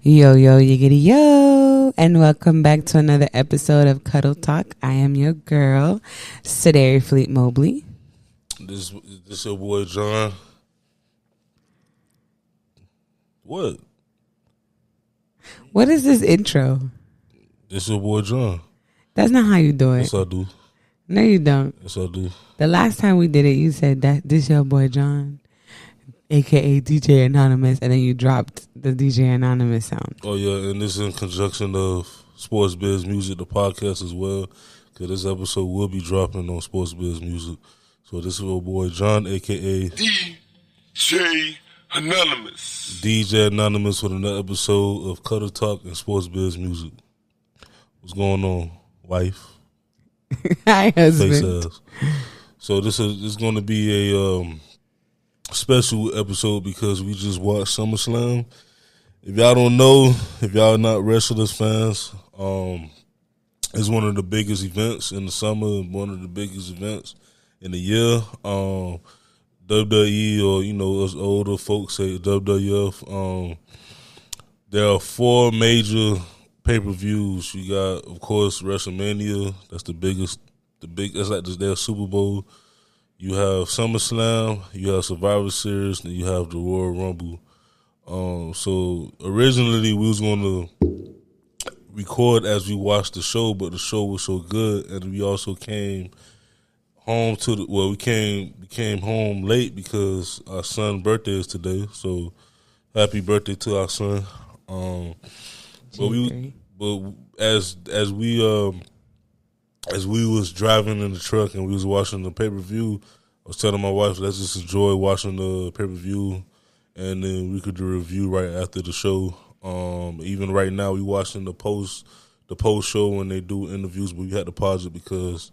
Yo, yo, yiggity, yo, and welcome back to another episode of Cuddle Talk. I am your girl, Sedary Fleet Mobley. This your boy John. What? What is this intro? This your boy John. That's not how you do it. Yes, I do. No, you don't. Yes, I do. The last time we did it, you said that this your boy John, a.k.a. DJ Anonymous, and then you dropped the DJ Anonymous sound. Oh, yeah, and this is in conjunction of Sports Biz Music, the podcast as well, because this episode will be dropping on Sports Biz Music. So this is your boy John, a.k.a. DJ Anonymous. DJ Anonymous with another episode of Cuddle Talk and Sports Biz Music. What's going on, wife? Hi, husband. Face ass. So this is going to be a special episode because we just watched SummerSlam. If y'all don't know, if y'all not wrestlers fans, it's one of the biggest events in the summer, one of the biggest events in the year. WWE, or us older folks say WWF. There are 4 major pay-per-views. You got, of course, WrestleMania. That's the biggest. That's like their Super Bowl. You have SummerSlam. You have Survivor Series, and you have the Royal Rumble. So originally we was going to record as we watched the show, but the show was so good, and we also came home we came home late because our son's birthday is today. So happy birthday to our son. But as we was driving in the truck and we was watching the pay-per-view, I was telling my wife, let's just enjoy watching the pay-per-view, and then we could do a review right after the show. Even right now, we watching the post show when they do interviews, but we had to pause it because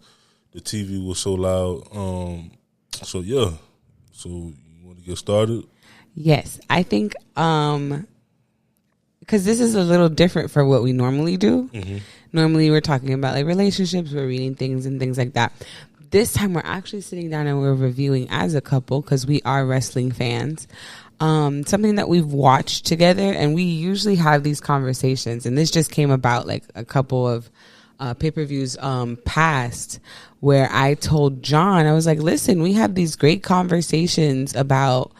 the TV was so loud. So yeah. So you want to get started? Yes, I think because this is a little different for what we normally do. Mm-hmm. Normally we're talking about like relationships, we're reading things and things like that. This time we're actually sitting down and we're reviewing as a couple because we are wrestling fans. Something that we've watched together, and we usually have these conversations, and this just came about like a couple of pay-per-views past where I told John, I was like, listen, we have these great conversations about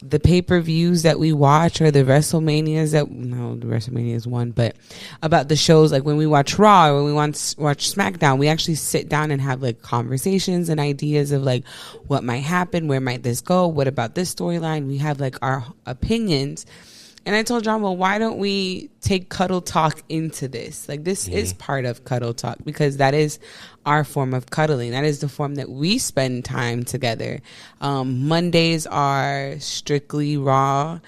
the pay-per-views that we watch, or the WrestleManias the WrestleMania is one, but about the shows, like when we watch Raw or when we watch SmackDown, we actually sit down and have like conversations and ideas of like what might happen, where might this go, what about this storyline. We have like our opinions. And I told John, well, why don't we take Cuddle Talk into this? Like, this is part of Cuddle Talk because that is our form of cuddling. That is the form that we spend time together. Mondays are strictly Raw.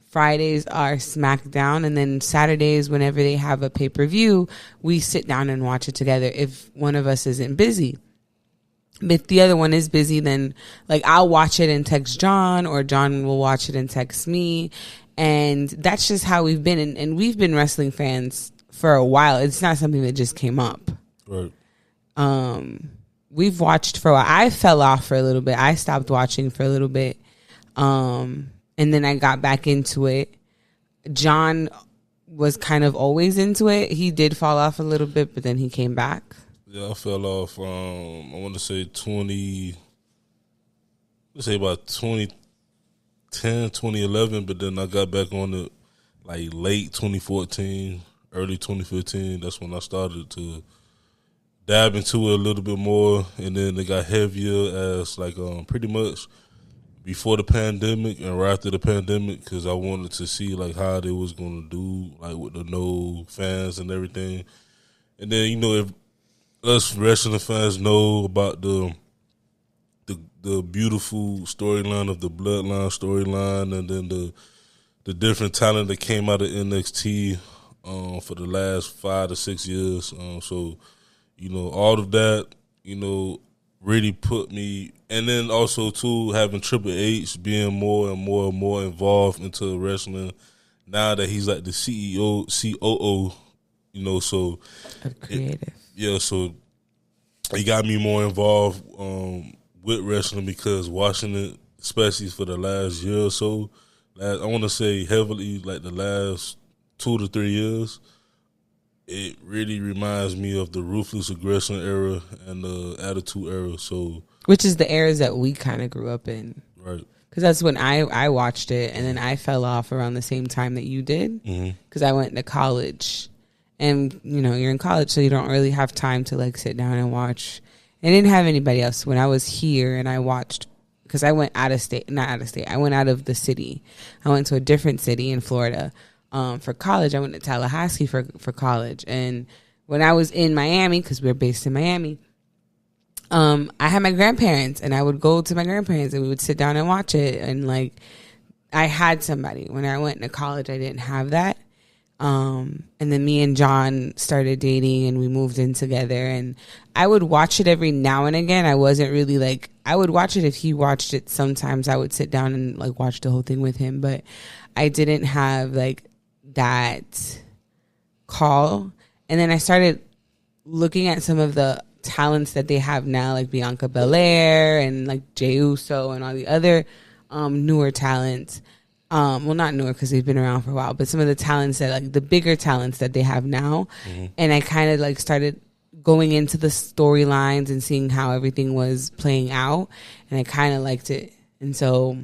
Fridays are SmackDown. And then Saturdays, whenever they have a pay-per-view, we sit down and watch it together if one of us isn't busy. If the other one is busy, then like I'll watch it and text John, or John will watch it and text me. And that's just how we've been. And we've been wrestling fans for a while. It's not something that just came up. Right. We've watched for a while. I fell off for a little bit. I stopped watching for a little bit. And then I got back into it. John was kind of always into it. He did fall off a little bit, but then he came back. Yeah, I fell off. I want to say about 2010, 2011, but then I got back on it like late 2014, early 2015. That's when I started to dab into it a little bit more, and then it got heavier as like pretty much before the pandemic and right after the pandemic, because I wanted to see like how they was gonna do like with the no fans and everything. And then if us wrestling fans know about the beautiful storyline of the Bloodline storyline, and then the different talent that came out of NXT for the last 5 to 6 years. So all of that really put me, and then also too having Triple H being more and more and more involved into wrestling now that he's like the COO, so Creative. So it got me more involved with wrestling because watching it, especially for the last year or so, I want to say heavily like the last 2 to 3 years, it really reminds me of the Ruthless Aggression era and the Attitude era. So, which is the eras that we kind of grew up in, right? Because that's when I watched it, and then I fell off around the same time that you did. Because I went to college, and you're in college, so you don't really have time to like sit down and watch. I didn't have anybody else when I was here, and I watched. Because I went out of state, not out of state. I went out of the city. I went to a different city in Florida for college. I went to Tallahassee for college. And when I was in Miami, because we're based in Miami, I had my grandparents, and I would go to my grandparents, and we would sit down and watch it. And like, I had somebody. When I went to college, I didn't have that. And then me and John started dating, and we moved in together, and I would watch it every now and again. I wasn't really like, I would watch it if he watched it. Sometimes I would sit down and like watch the whole thing with him, but I didn't have like that call. And then I started looking at some of the talents that they have now, like Bianca Belair and like Jey Uso and all the other newer talents. Well, not newer because they've been around for a while, but some of the talents that like the bigger talents that they have now. And I kind of like started going into the storylines and seeing how everything was playing out, and I kind of liked it. And so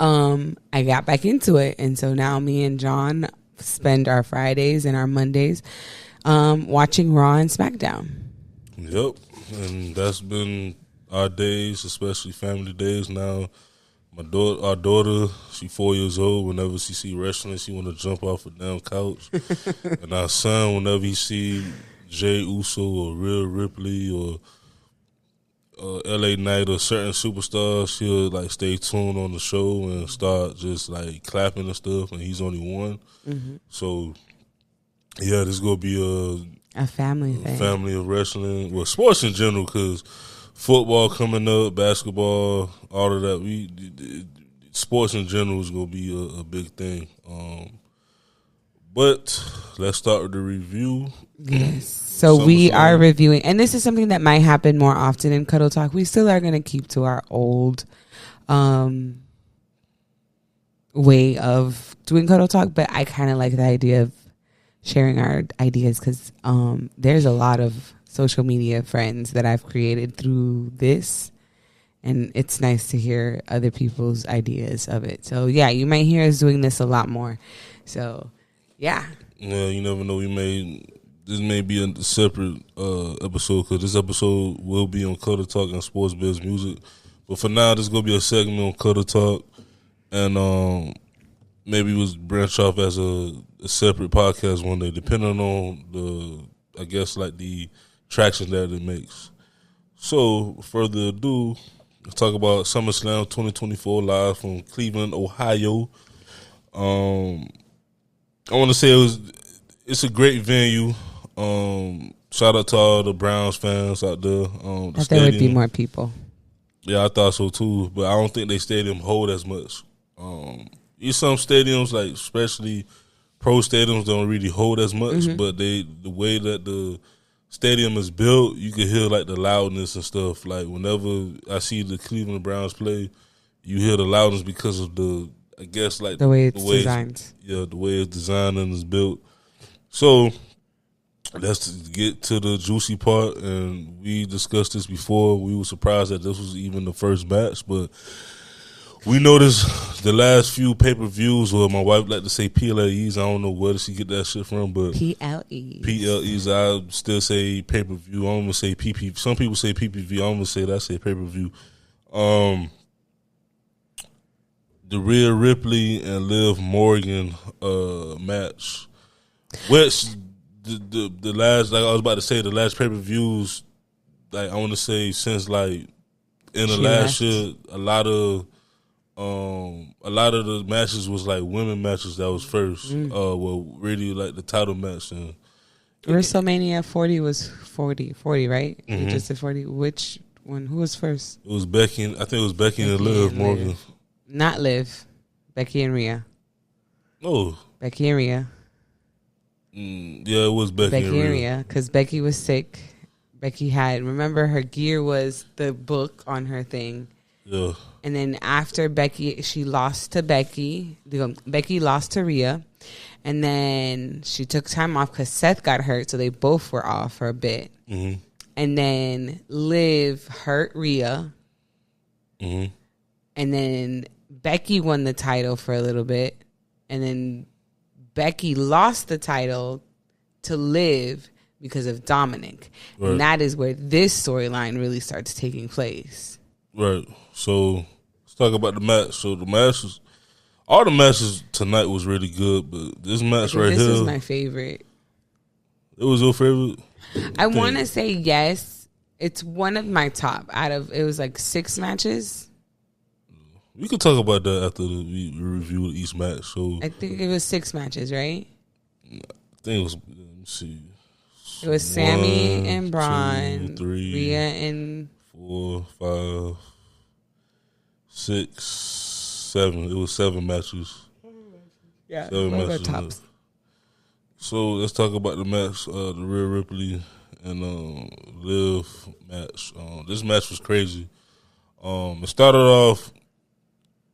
I got back into it, and so now me and John spend our Fridays and our Mondays watching Raw and SmackDown. Yep, and that's been our days, especially family days. Now our daughter, she 4 years old. Whenever she see wrestling, she want to jump off a damn couch. And our son, whenever he see Jey Uso or Rhea Ripley or LA Knight or certain superstars, he'll like stay tuned on the show and start just like clapping and stuff. And he's only one, so yeah, this is gonna be a family thing, family of wrestling, well, sports in general, because football coming up, basketball, all of that. Sports in general is gonna be a big thing. But let's start with the review. Yes. So we are reviewing, and this is something that might happen more often in Cuddle Talk. We still are going to keep to our old way of doing Cuddle Talk, but I kind of like the idea of sharing our ideas because there's a lot of social media friends that I've created through this, and it's nice to hear other people's ideas of it. So yeah, you might hear us doing this a lot more. So yeah, you never know. This may be a separate episode, because this episode will be on Cuddle Talk and Sports Biz Music. But for now, this is gonna be a segment on Cuddle Talk, and maybe we'll branch off as a separate podcast one day, depending on the traction that it makes. So, further ado, let's talk about SummerSlam 2024 live from Cleveland, Ohio. I want to say it's a great venue. Shout out to all the Browns fans out there. There would be more people. Yeah, I thought so too, but I don't think they stadium hold as much. Some stadiums, like especially pro stadiums, don't really hold as much. But the way that the stadium is built, you can hear like the loudness and stuff. Like whenever I see the Cleveland Browns play, you hear the loudness because of the way it's designed. The way it's designed and it's built. So let's get to the juicy part. And we discussed this before. We were surprised that this was even the first match, but we noticed the last few pay-per-views, or my wife like to say PLEs. I don't know where did she get that shit from, but PLEs. I still say pay-per-view. I don't even say PPV. Some people say PPV. I don't even say that. I say pay-per-view. The Rhea Ripley and Liv Morgan match, which the last, like I was about to say, the last pay-per-views, like I want to say since like in the last year, a lot of the matches was like women matches that was first. Well, really like the title match. And WrestleMania 40 was 40, right? You just said 40. Which one? Who was first? It was Becky. I think it was Becky and Liv Morgan. Not Liv. Becky and Rhea. Oh. Becky and Rhea. Yeah, it was Becky and Rhea. Because Becky was sick. Becky remember her gear was the book on her thing. Yeah. And then after Becky, she lost to Becky. Becky lost to Rhea. And then she took time off because Seth got hurt, so they both were off for a bit. Mm-hmm. And then Liv hurt Rhea. Mm-hmm. And then Becky won the title for a little bit. And then Becky lost the title to Liv because of Dominic. Right. And that is where this storyline really starts taking place. Right. So let's talk about the match. So the match was, all the matches tonight was really good, but this match right here. This is my favorite. It was your favorite? I want to say yes. It's one of my top out of, it was like 6 matches. We could talk about that after we review each match. So I think it was 6 matches, right? I think it was, let me see. It was Sammy and Braun, 2, 3, Rhea and 4, 5, 6, 7. It was 7 matches. Yeah, 7 matches. Tops. So let's talk about the match, the Rhea Ripley and Liv match. This match was crazy. It started off,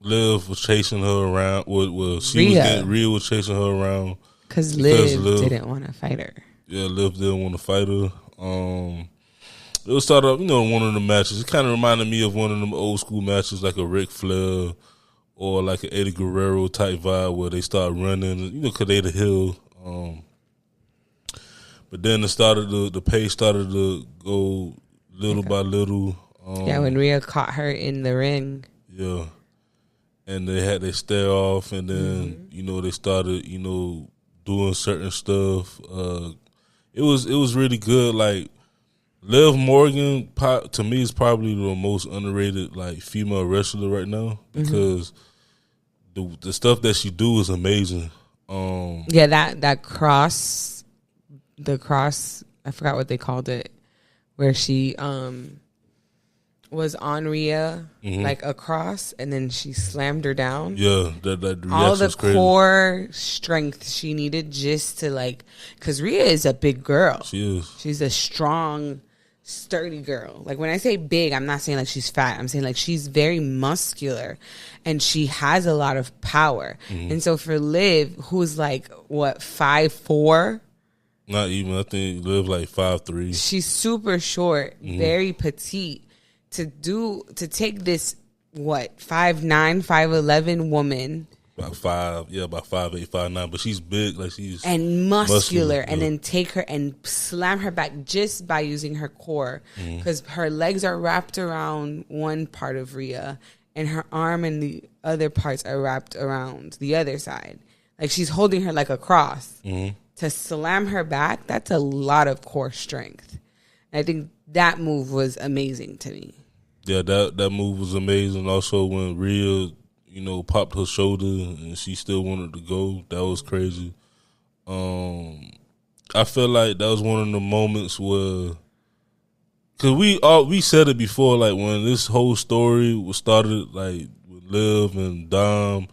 Liv was chasing her around. Rhea was chasing her around because Liv didn't want to fight her. Yeah, Liv didn't want to fight her. It was started off, one of the matches. It kind of reminded me of one of them old school matches, like a Ric Flair or like an Eddie Guerrero type vibe, where they start running, because they the hill. But then the pace started to go little by little. When Rhea caught her in the ring. Yeah. And they had their stare off, and then, they started, doing certain stuff. It was really good. Like, Liv Morgan, to me, is probably the most underrated, like, female wrestler right now, because the stuff that she do is amazing. That cross, I forgot what they called it, where she was on Rhea like a cross, and then she slammed her down. Yeah, that all the crazy. Core strength she needed just to because Rhea is a big girl. She is. She's a strong, sturdy girl. Like, when I say big, I'm not saying like she's fat. I'm saying like she's very muscular, and she has a lot of power. And so for Liv, who's like 5'4". Not even. I think Liv like 5'3". She's super short, very petite. To take this 5'9", 5'11" woman, about 5'8", 5'9", but she's big, like she's and muscular, and then take her and slam her back just by using her core, because her legs are wrapped around one part of Rhea, and her arm and the other parts are wrapped around the other side. Like, she's holding her like a cross. To slam her back, that's a lot of core strength. And I think that move was amazing to me. Yeah, that move was amazing. Also, when Rhea, popped her shoulder and she still wanted to go, that was crazy. I feel like that was one of the moments where, because we said it before, like when this whole story was started, like with Liv and Dom,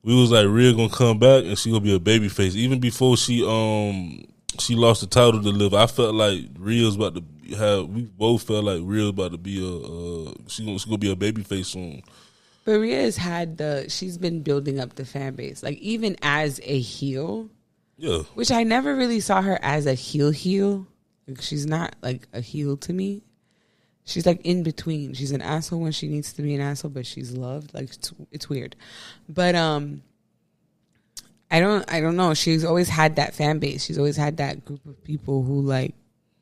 we was like, Rhea gonna come back and she gonna be a babyface. Even before she lost the title to Liv, I felt like Rhea's about to have. We both felt like Rhea's about to be she's gonna be a babyface soon. But Rhea's she's been building up the fan base, like even as a heel. Yeah. Which I never really saw her as a heel. Like, she's not like a heel to me. She's like in between. She's an asshole when she needs to be an asshole, but she's loved. Like, it's weird. But I don't know. She's always had that fan base. She's always had that group of people who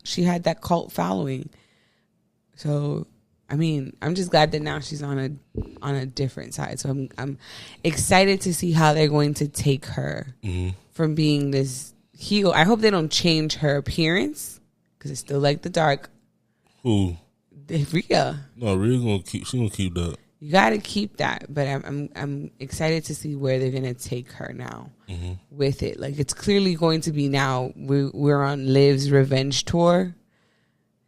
she had that cult following. So, I mean, I'm just glad that now she's on a different side. So I'm excited to see how they're going to take her from being this heel. I hope they don't change her appearance, because it's still like the dark. Who? Rhea. No, Rhea she's gonna keep that. You got to keep that, but I'm excited to see where they're gonna take her now with it. Like, it's clearly going to be now. We're on Liv's revenge tour.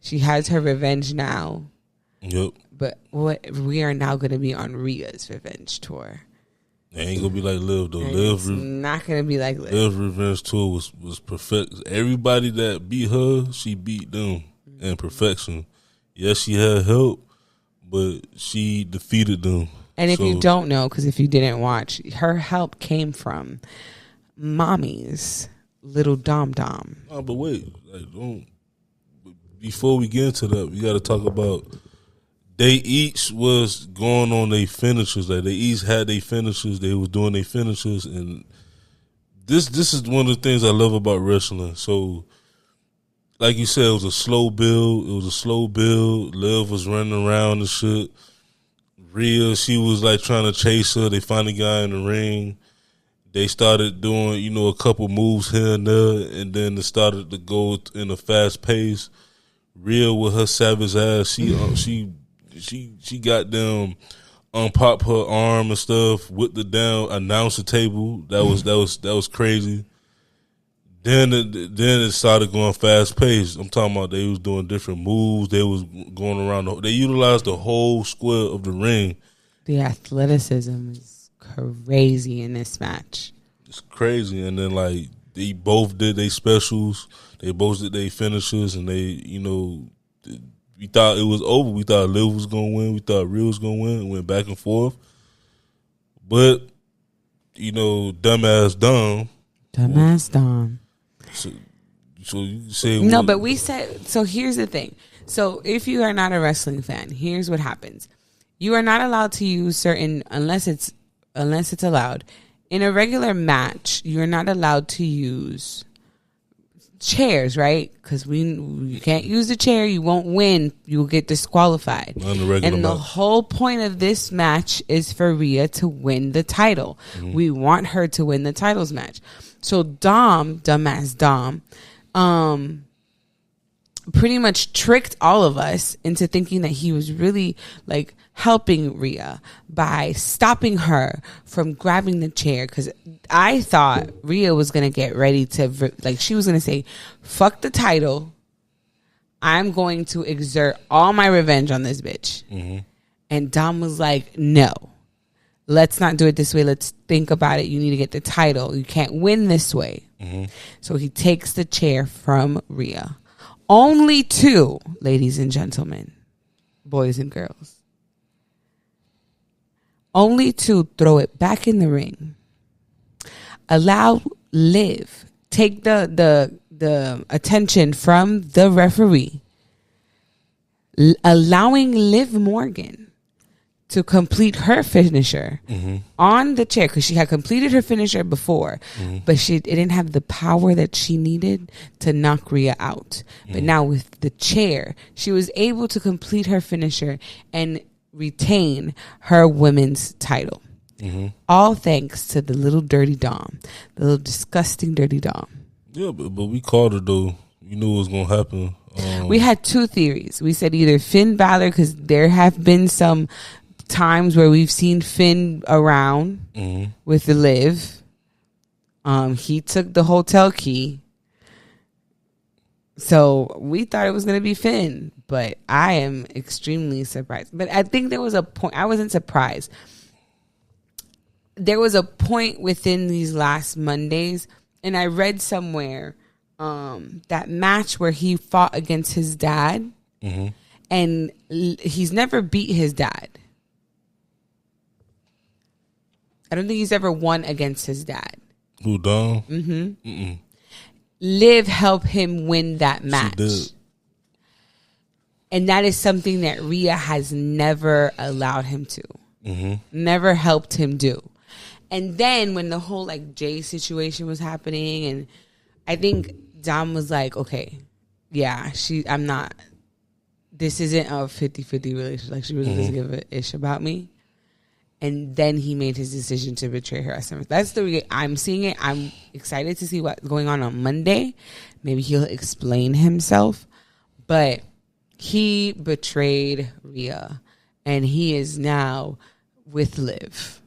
She has her revenge now. Yep. But we are now going to be on Rhea's revenge tour. It ain't gonna be like Liv though. It's not gonna be like Liv. Liv's revenge tour was perfect. Everybody that beat her, she beat them in perfection. Yes, she had help, but she defeated them. And if you don't know, because if you didn't watch, her help came from mommy's little dom dom. Oh, but wait, don't. Before we get into that, we got to talk about. They each was going on their finishers. Like they each had their finishers. They was doing their finishers, and this is one of the things I love about wrestling. So, like you said, it was a slow build. Liv was running around and shit. Rhea, she was like trying to chase her. They finally got in the ring. They started doing, a couple moves here and there, and then it started to go in a fast pace. Rhea with her savage ass, she got them unpop her arm and stuff with the down announcer table. That was crazy. Then it started going fast paced. I'm talking about they was doing different moves. They was going around. They utilized the whole square of the ring. The athleticism is crazy in this match. It's crazy, and then like they both did their specials. They both did their finishers, and they we thought it was over. We thought Liv was gonna win. We thought Rhea was gonna win. It went back and forth, but dumbass Dom. So you say no, but we said so. Here's the thing. So if you are not a wrestling fan, here's what happens. You are not allowed to use certain unless it's allowed. In a regular match, you're not allowed to use chairs, right? Because you can't use the chair, you won't win, you'll get disqualified. And the whole point of this match is for Rhea to win the title. Mm-hmm. We want her to win the titles match. So dumbass Dom, pretty much tricked all of us into thinking that he was really like helping Rhea by stopping her from grabbing the chair, because I thought Rhea was going to get ready to, like, she was going to say, fuck the title, I'm going to exert all my revenge on this bitch. Mm-hmm. And Dom was like, no, let's not do it this way, let's think about it, you need to get the title, you can't win this way. Mm-hmm. So he takes the chair from Rhea, only to, ladies and gentlemen, boys and girls, only to throw it back in the ring, allow Liv, take the attention from the referee, allowing Liv Morgan to complete her finisher on the chair, because she had completed her finisher before, but it didn't have the power that she needed to knock Rhea out. But now with the chair, she was able to complete her finisher and retain her women's title. All thanks to the little dirty Dom, the little disgusting dirty Dom. Yeah, but we called it though. You knew it was gonna happen. We had two theories. We said either Finn Balor, because there have been some times where we've seen Finn around with the Liv. He took the hotel key. So we thought it was going to be Finn, but I am extremely surprised. But I think there was a point. I wasn't surprised. There was a point within these last Mondays, and I read somewhere that match where he fought against his dad, and he's never beat his dad. I don't think he's ever won against his dad. Who, Dom? Liv helped him win that match. And that is something that Rhea has never allowed him to. Never helped him do. And then when the whole like Jay situation was happening, and I think Dom was like, okay, yeah, I'm not, this isn't a 50-50 relationship. Like, she really doesn't give a ish about me. And then he made his decision to betray her. That's the way I'm seeing it. I'm excited to see what's going on Monday. Maybe he'll explain himself. But he betrayed Rhea, and he is now with Liv.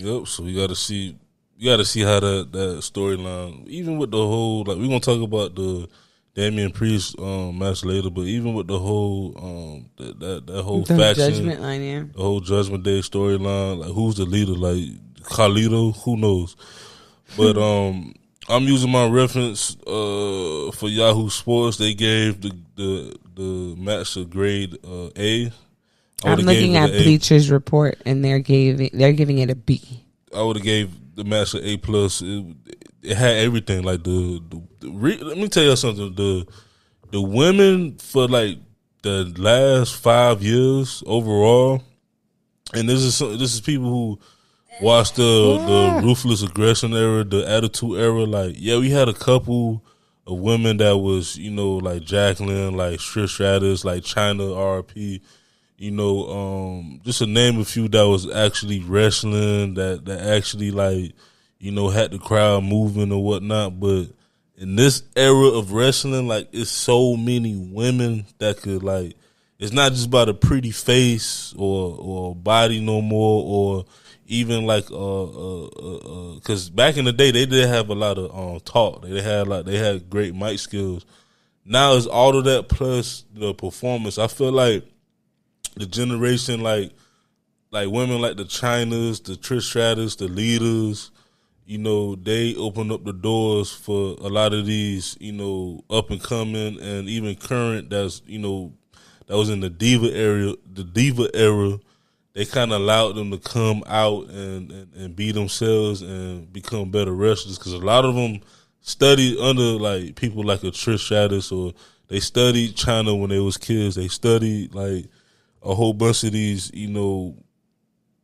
Yep. So we got to see. You got to see how that storyline, even with the whole, like, we're gonna talk about the Damian Priest match later, but even with the whole that whole the faction, Judgment line, yeah, the whole Judgment Day storyline, like, who's the leader? Like Carlito, who knows? But I'm using my reference for Yahoo Sports. They gave the match a grade A. I'm looking at Bleacher's Report, and they're giving it a B. I would have gave the match an A+. it had everything. Like let me tell you something. The women for like the last 5 years overall, and this is people who watched the ruthless aggression era, the attitude era. Like, yeah, we had a couple of women that was, like Jacqueline, like Trish Stratus, like China RP, just to name a few that was actually wrestling, that actually like, had the crowd moving or whatnot. But in this era of wrestling, like, it's so many women that could, like, it's not just about a pretty face or body no more, or even like because back in the day they did have a lot of talk. They had great mic skills. Now it's all of that plus the performance. I feel like the generation like women like the Chinas, the Trish Stratus, the Leaders, they open up the doors for a lot of these, up and coming and even current that was in the diva era. They kind of allowed them to come out and be themselves and become better wrestlers, because a lot of them studied under like people like a Trish Stratus, or they studied China when they was kids. They studied like a whole bunch of these,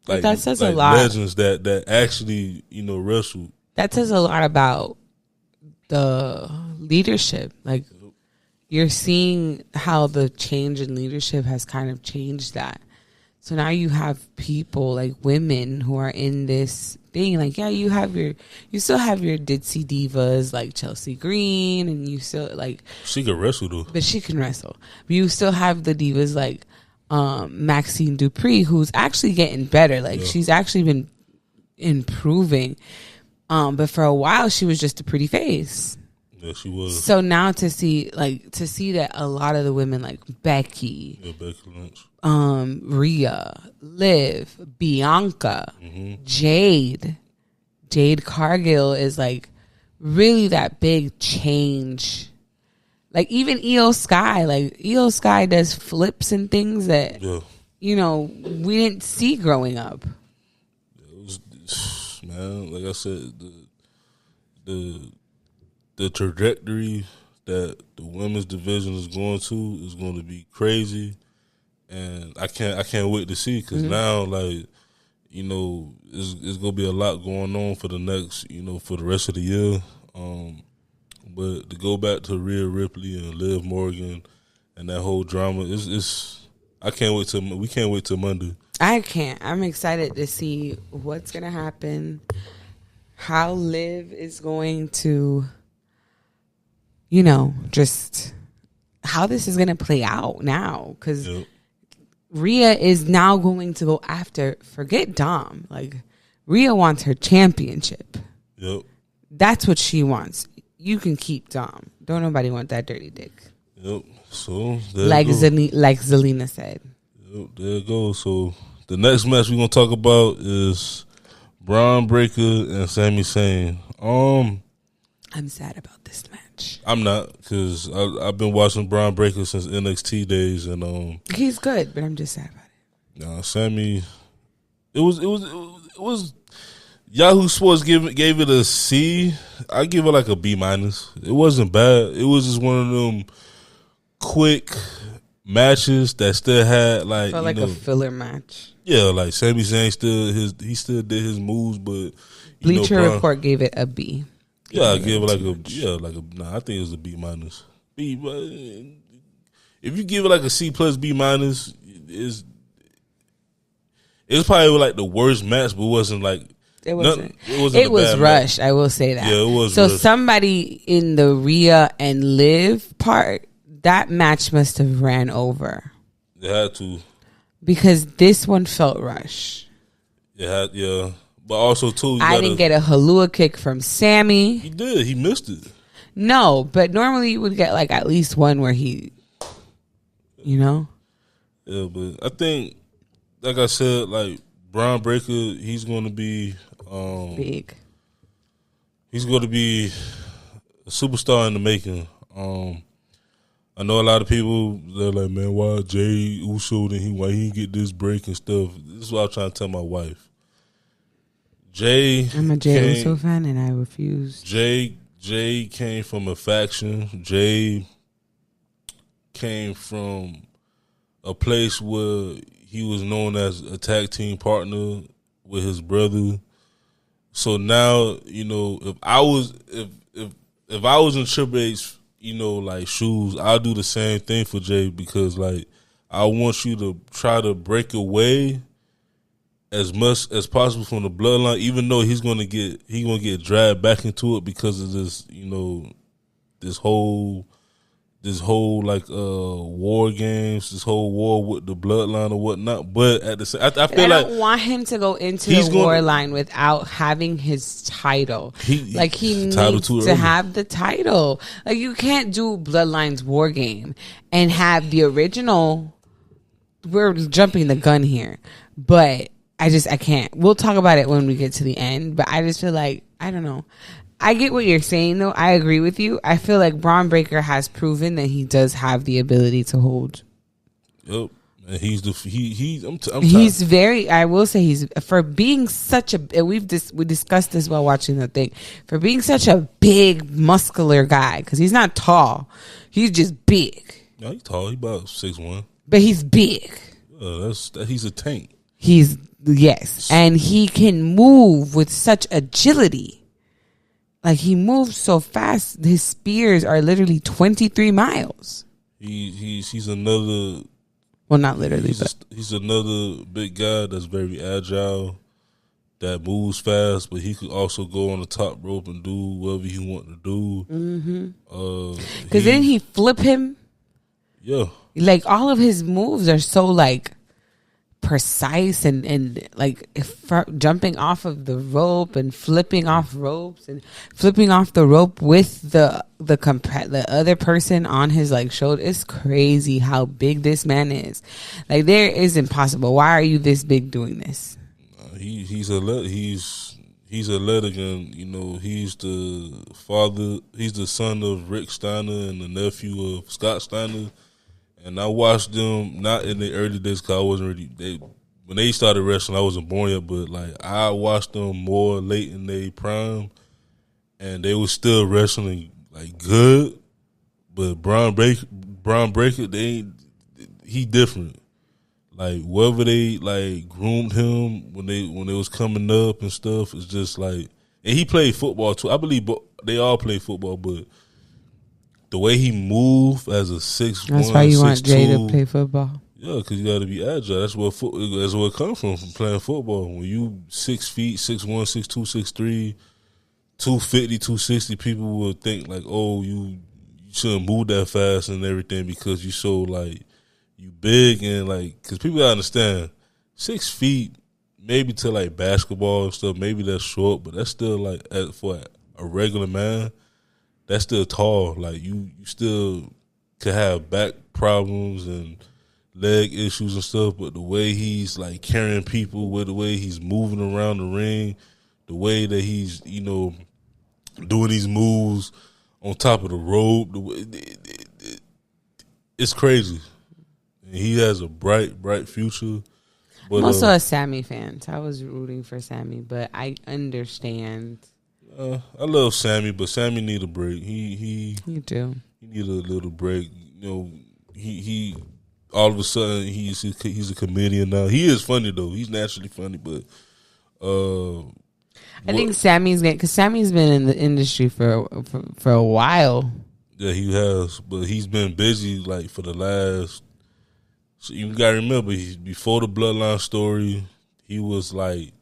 like, that says like a lot. Legends that actually, wrestled. That says a lot about the leadership. Like, you're seeing how the change in leadership has kind of changed that. So now you have people like women who are in this thing. Like, yeah, you still have your ditzy divas like Chelsea Green, and you still like, she can wrestle though. But she can wrestle. But you still have the divas like Maxine Dupree, who's actually getting better. Like, she's actually been improving. But for a while she was just a pretty face. Yeah, she was. So now to see that a lot of the women like Becky, Lynch, Rhea, Liv, Bianca, Jade Cargill is like really that big change. Like, even Io Sky does flips and things that we didn't see growing up. It was, man, like I said, the trajectory that the women's division is going to be crazy, and I can't wait to see, because now, like, it's gonna be a lot going on for the next, for the rest of the year. But to go back to Rhea Ripley and Liv Morgan and that whole drama, we can't wait till Monday. I can't. I'm excited to see what's gonna happen, how Liv is going to, just how this is going to play out now. Because Rhea is now going to go after, forget Dom. Like, Rhea wants her championship. Yep. That's what she wants. You can keep Dom. Don't nobody want that dirty dick. Yep. So, like Zelina said. Yep, there it goes. So, the next match we're going to talk about is Braun Breaker and Sami Zayn. I'm sad about this match. I'm not, because I've been watching Braun Breaker since NXT days, and he's good, but I'm just sad about it. Sammy, it was Yahoo Sports gave it a C. I give it like a B minus. It wasn't bad. It was just one of them quick matches that still had like, felt like a filler match. Yeah, like Sami Zayn still did his moves, but Bleacher Report gave it a B. Yeah, I give it I think it was a B minus. B, but if you give it like a C plus B minus, it's probably like the worst match, but it wasn't like it wasn't. It was rushed. I will say that. Yeah, it was. So rushed. Somebody in the Rhea and Liv part, that match must have ran over. It had to, because this one felt rushed. Yeah. But also, too, I didn't get a Halua kick from Sammy. He did. He missed it. No, but normally you would get like at least one where he, Yeah, but I think, like I said, like Braun Breaker, he's going to be big. He's going to be a superstar in the making. I know a lot of people, they're like, man, why Jay Uso, why he didn't get this break and stuff. This is what I'm trying to tell my wife. Jay. I'm a Jay Uso fan, and I refuse. Jay came from a faction. Jay came from a place where he was known as a tag team partner with his brother. So now, if I was in Triple H, like shoes, I'll do the same thing for Jay, because like I want you to try to break away as much as possible from the bloodline, even though he's gonna get dragged back into it because of this, this whole like war games, this whole war with the bloodline or whatnot. But at the same, I feel like I don't want him to go into the war line without having his title. He needs to have the title. Like, you can't do Bloodline's war game and have the original. We're jumping the gun here, but I can't. We'll talk about it when we get to the end. But I just feel like, I don't know. I get what you're saying, though. I agree with you. I feel like Braun Breaker has proven that he does have the ability to hold. Yep, and he's very. I will say he's, for being such a. We discussed this while watching the thing. For being such a big, muscular guy, because he's not tall, he's just big. No, he's tall. He's about 6'1", but he's big. He's a tank. Yes, and he can move with such agility. Like, he moves so fast. His spears are literally 23 miles. He's another. Well, not literally, he's another big guy that's very agile, that moves fast, but he could also go on the top rope and do whatever he want to do. Because didn't he flip him? Yeah. Like, all of his moves are so like precise and like jumping off of the rope and flipping off ropes and flipping off the rope with the other person on his like shoulder. It's crazy how big this man is. Like, there is impossible. Why are you this big doing this? He's athletic, and he's the father. He's the son of Rick Steiner and the nephew of Scott Steiner. And I watched them not in the early days, because I wasn't really. When they started wrestling, I wasn't born yet. But like, I watched them more late in their prime, and they were still wrestling like good. But Braun Breaker, he different. Like, whether they like groomed him when they was coming up and stuff, it's just like. And he played football too. I believe they all play football, but the way he moved as a 6'1", that's why you want 6'2", Jay to play football. Yeah, because you got to be agile. That's where it comes from playing football. When you 6 feet, 6'1", 6'2", 6'3", 250, 260, people would think like, oh, you shouldn't move that fast and everything, because you so like, you big, and like, because people gotta understand, 6 feet, maybe to like basketball and stuff, maybe that's short, but that's still like, for a regular man, that's still tall. Like, you still could have back problems and leg issues and stuff, but the way he's like carrying people, with the way he's moving around the ring, the way that he's doing these moves on top of the rope, it's crazy. And he has a bright future. But, I'm also a Sammy fan, so I was rooting for Sammy, but I understand. I love Sammy, but Sammy need a break. He do. He need a little break. He all of a sudden he's a comedian now. He is funny though. He's naturally funny, but I think Sammy's because Sammy's been in the industry for a while. Yeah, he has, but he's been busy like for the last. So you gotta remember, before the Bloodline story, he was like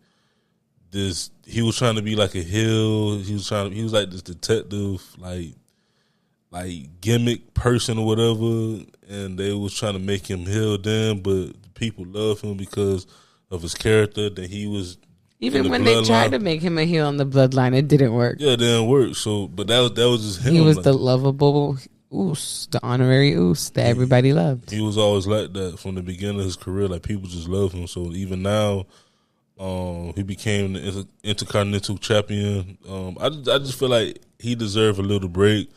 this. He was trying to be like a heel. He was like this detective, like gimmick person or whatever, and they was trying to make him heel then, but people love him because of his character. That he was even when they tried to make him a heel on the Bloodline, it didn't work. Yeah, it didn't work. So, but that was just him. He was the lovable Oos, the honorary Oos that everybody loved. He was always like that from the beginning of his career. Like, people just love him. So even now, he became the Intercontinental Champion. I just feel like he deserved a little break.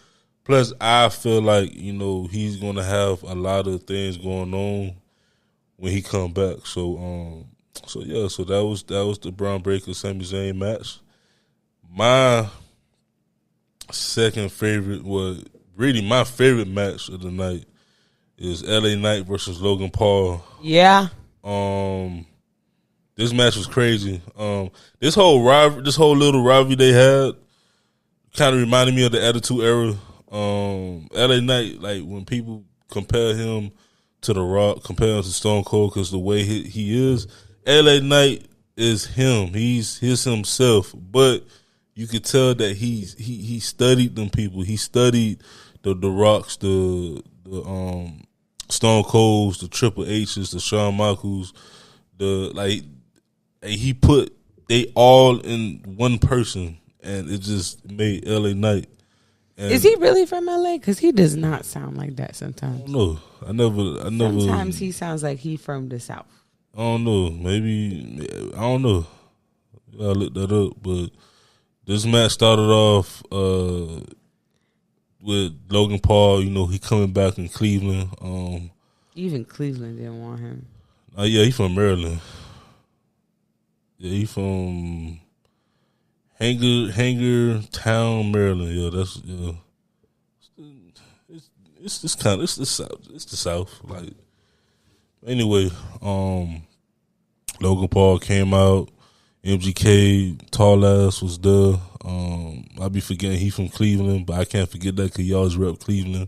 Plus, I feel like, he's going to have a lot of things going on when he come back. So So yeah, so that was the Braun Breaker Sami Zayn match. My second favorite was really my favorite match of the night is LA Knight versus Logan Paul. Yeah. This match was crazy. This whole little rivalry they had kind of reminded me of the Attitude Era. LA Knight, like when people compare him to The Rock, compare him to Stone Cold, because the way he is, LA Knight is him. He's himself, but you could tell that he studied them people. He studied the Rocks, the Stone Colds, the Triple H's, the Shawn Michaels, he put they all in one person, and it just made LA Knight. And is he really from LA? Because he does not sound like that sometimes. I don't know. I never. Sometimes he sounds like he from the South. I don't know. Maybe I don't know. I looked that up, but this match started off with Logan Paul. You know, he coming back in Cleveland. Even Cleveland didn't want him. Yeah, he from Maryland. Yeah, he from Hanger Town, Maryland. Yeah, that's yeah. It's the South. It's the South. Like anyway, Logan Paul came out. MGK tall ass was there. I be forgetting he from Cleveland, but I can't forget that because he always rep Cleveland.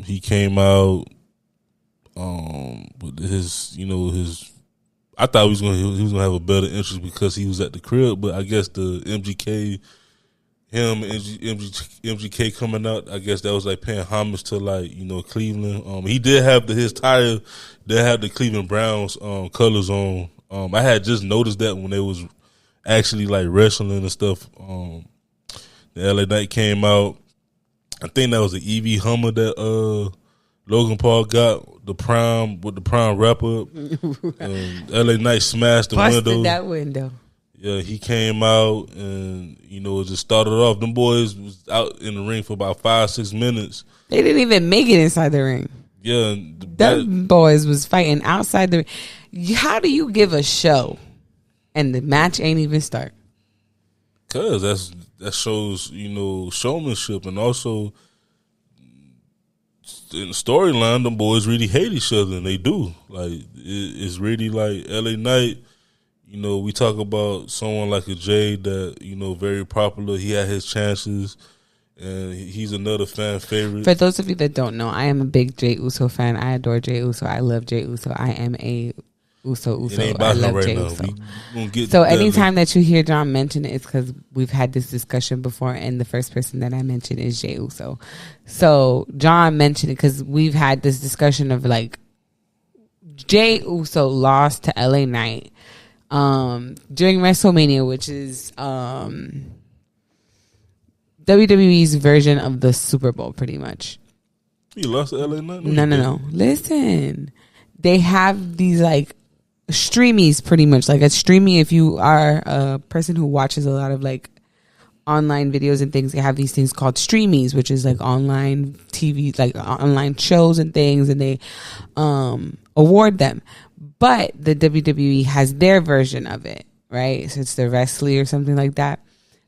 He came out with his. I thought he was gonna have a better interest because he was at the crib, but I guess the MGK, him and MGK coming out, I guess that was like paying homage to Cleveland. He did have his tire, they had the Cleveland Browns colors on. I had just noticed that when they was actually like wrestling and stuff. The LA Knight came out. I think that was the EV Hummer that Logan Paul got the prime wrap up. And LA Knight smashed the window. That window. Yeah, he came out and it just started off. Them boys was out in the ring for about 5-6 minutes. They didn't even make it inside the ring. Yeah, them boys was fighting outside the ring. How do you give a show and the match ain't even start? Cause that shows showmanship, and also in the storyline, them boys really hate each other, and they do. Like it's really like LA Knight. We talk about someone like a Jay that very popular. He had his chances, and he's another fan favorite. For those of you that don't know, I am a big Jay Uso fan. I adore Jay Uso. I love Jay Uso. I am a Uso. I love Jay Uso. So anytime that you hear John mention it, it's because we've had this discussion before, and the first person that I mentioned is Jay Uso. So John mentioned it because we've had this discussion of like Jay Uso lost to LA Knight during WrestleMania, which is WWE's version of the Super Bowl, pretty much. He lost to LA Knight? No. Listen, they have these like streamies, pretty much like a streamie. If you are a person who watches a lot of like online videos and things, they have these things called streamies, which is like online TV, like online shows and things, and they award them. But the WWE has their version of it, right? So it's the Wrestly or something like that.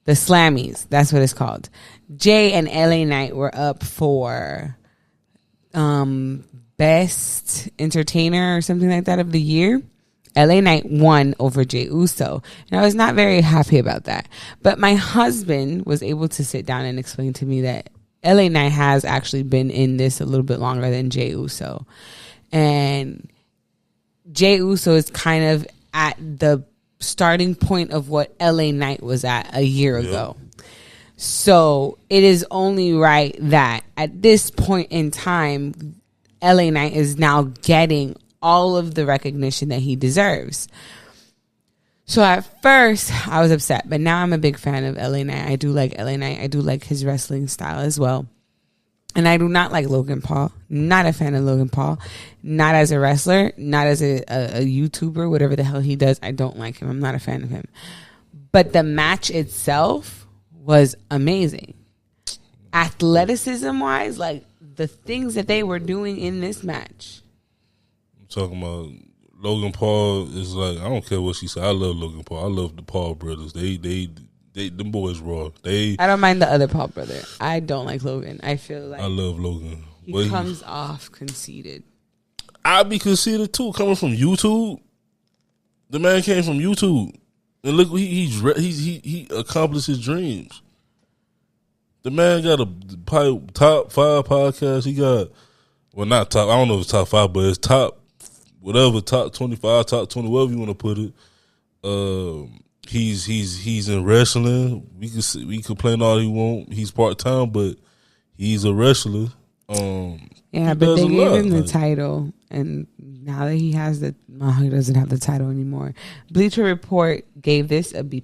The Slammies, that's what it's called. Jay and LA Knight were up for Best Entertainer or something like that of the year. LA Knight won over Jay Uso. And I was not very happy about that. But my husband was able to sit down and explain to me that LA Knight has actually been in this a little bit longer than Jay Uso. And Jay Uso is kind of at the starting point of what LA Knight was at a year ago. So it is only right that at this point in time, LA Knight is now getting all of the recognition that he deserves. So at first I was upset, but now I'm a big fan of LA Knight. I do like LA Knight. I do like his wrestling style as well. And I do not like Logan Paul. Not a fan of Logan Paul. Not as a wrestler. Not as a YouTuber. Whatever the hell he does. I don't like him. I'm not a fan of him. But the match itself was amazing. Athleticism-wise, like the things that they were doing in this match. I'm talking about Logan Paul is like, I don't care what she said. I love Logan Paul. I love the Paul brothers. They them boys raw. I don't mind the other Paul brother. I don't like Logan. I feel like I love Logan. He comes off conceited. I be conceited too, coming from YouTube. The man came from YouTube, and look, he accomplished his dreams. The man got probably top 5 podcasts. He got, well, not top. I don't know if it's top 5, but it's top whatever, top 25, top 20, whatever you want to put it. He's in wrestling. We complain all he want. He's part-time, but he's a wrestler. Yeah, but they gave him the title, and now that he has he doesn't have the title anymore. Bleacher Report gave this a B+.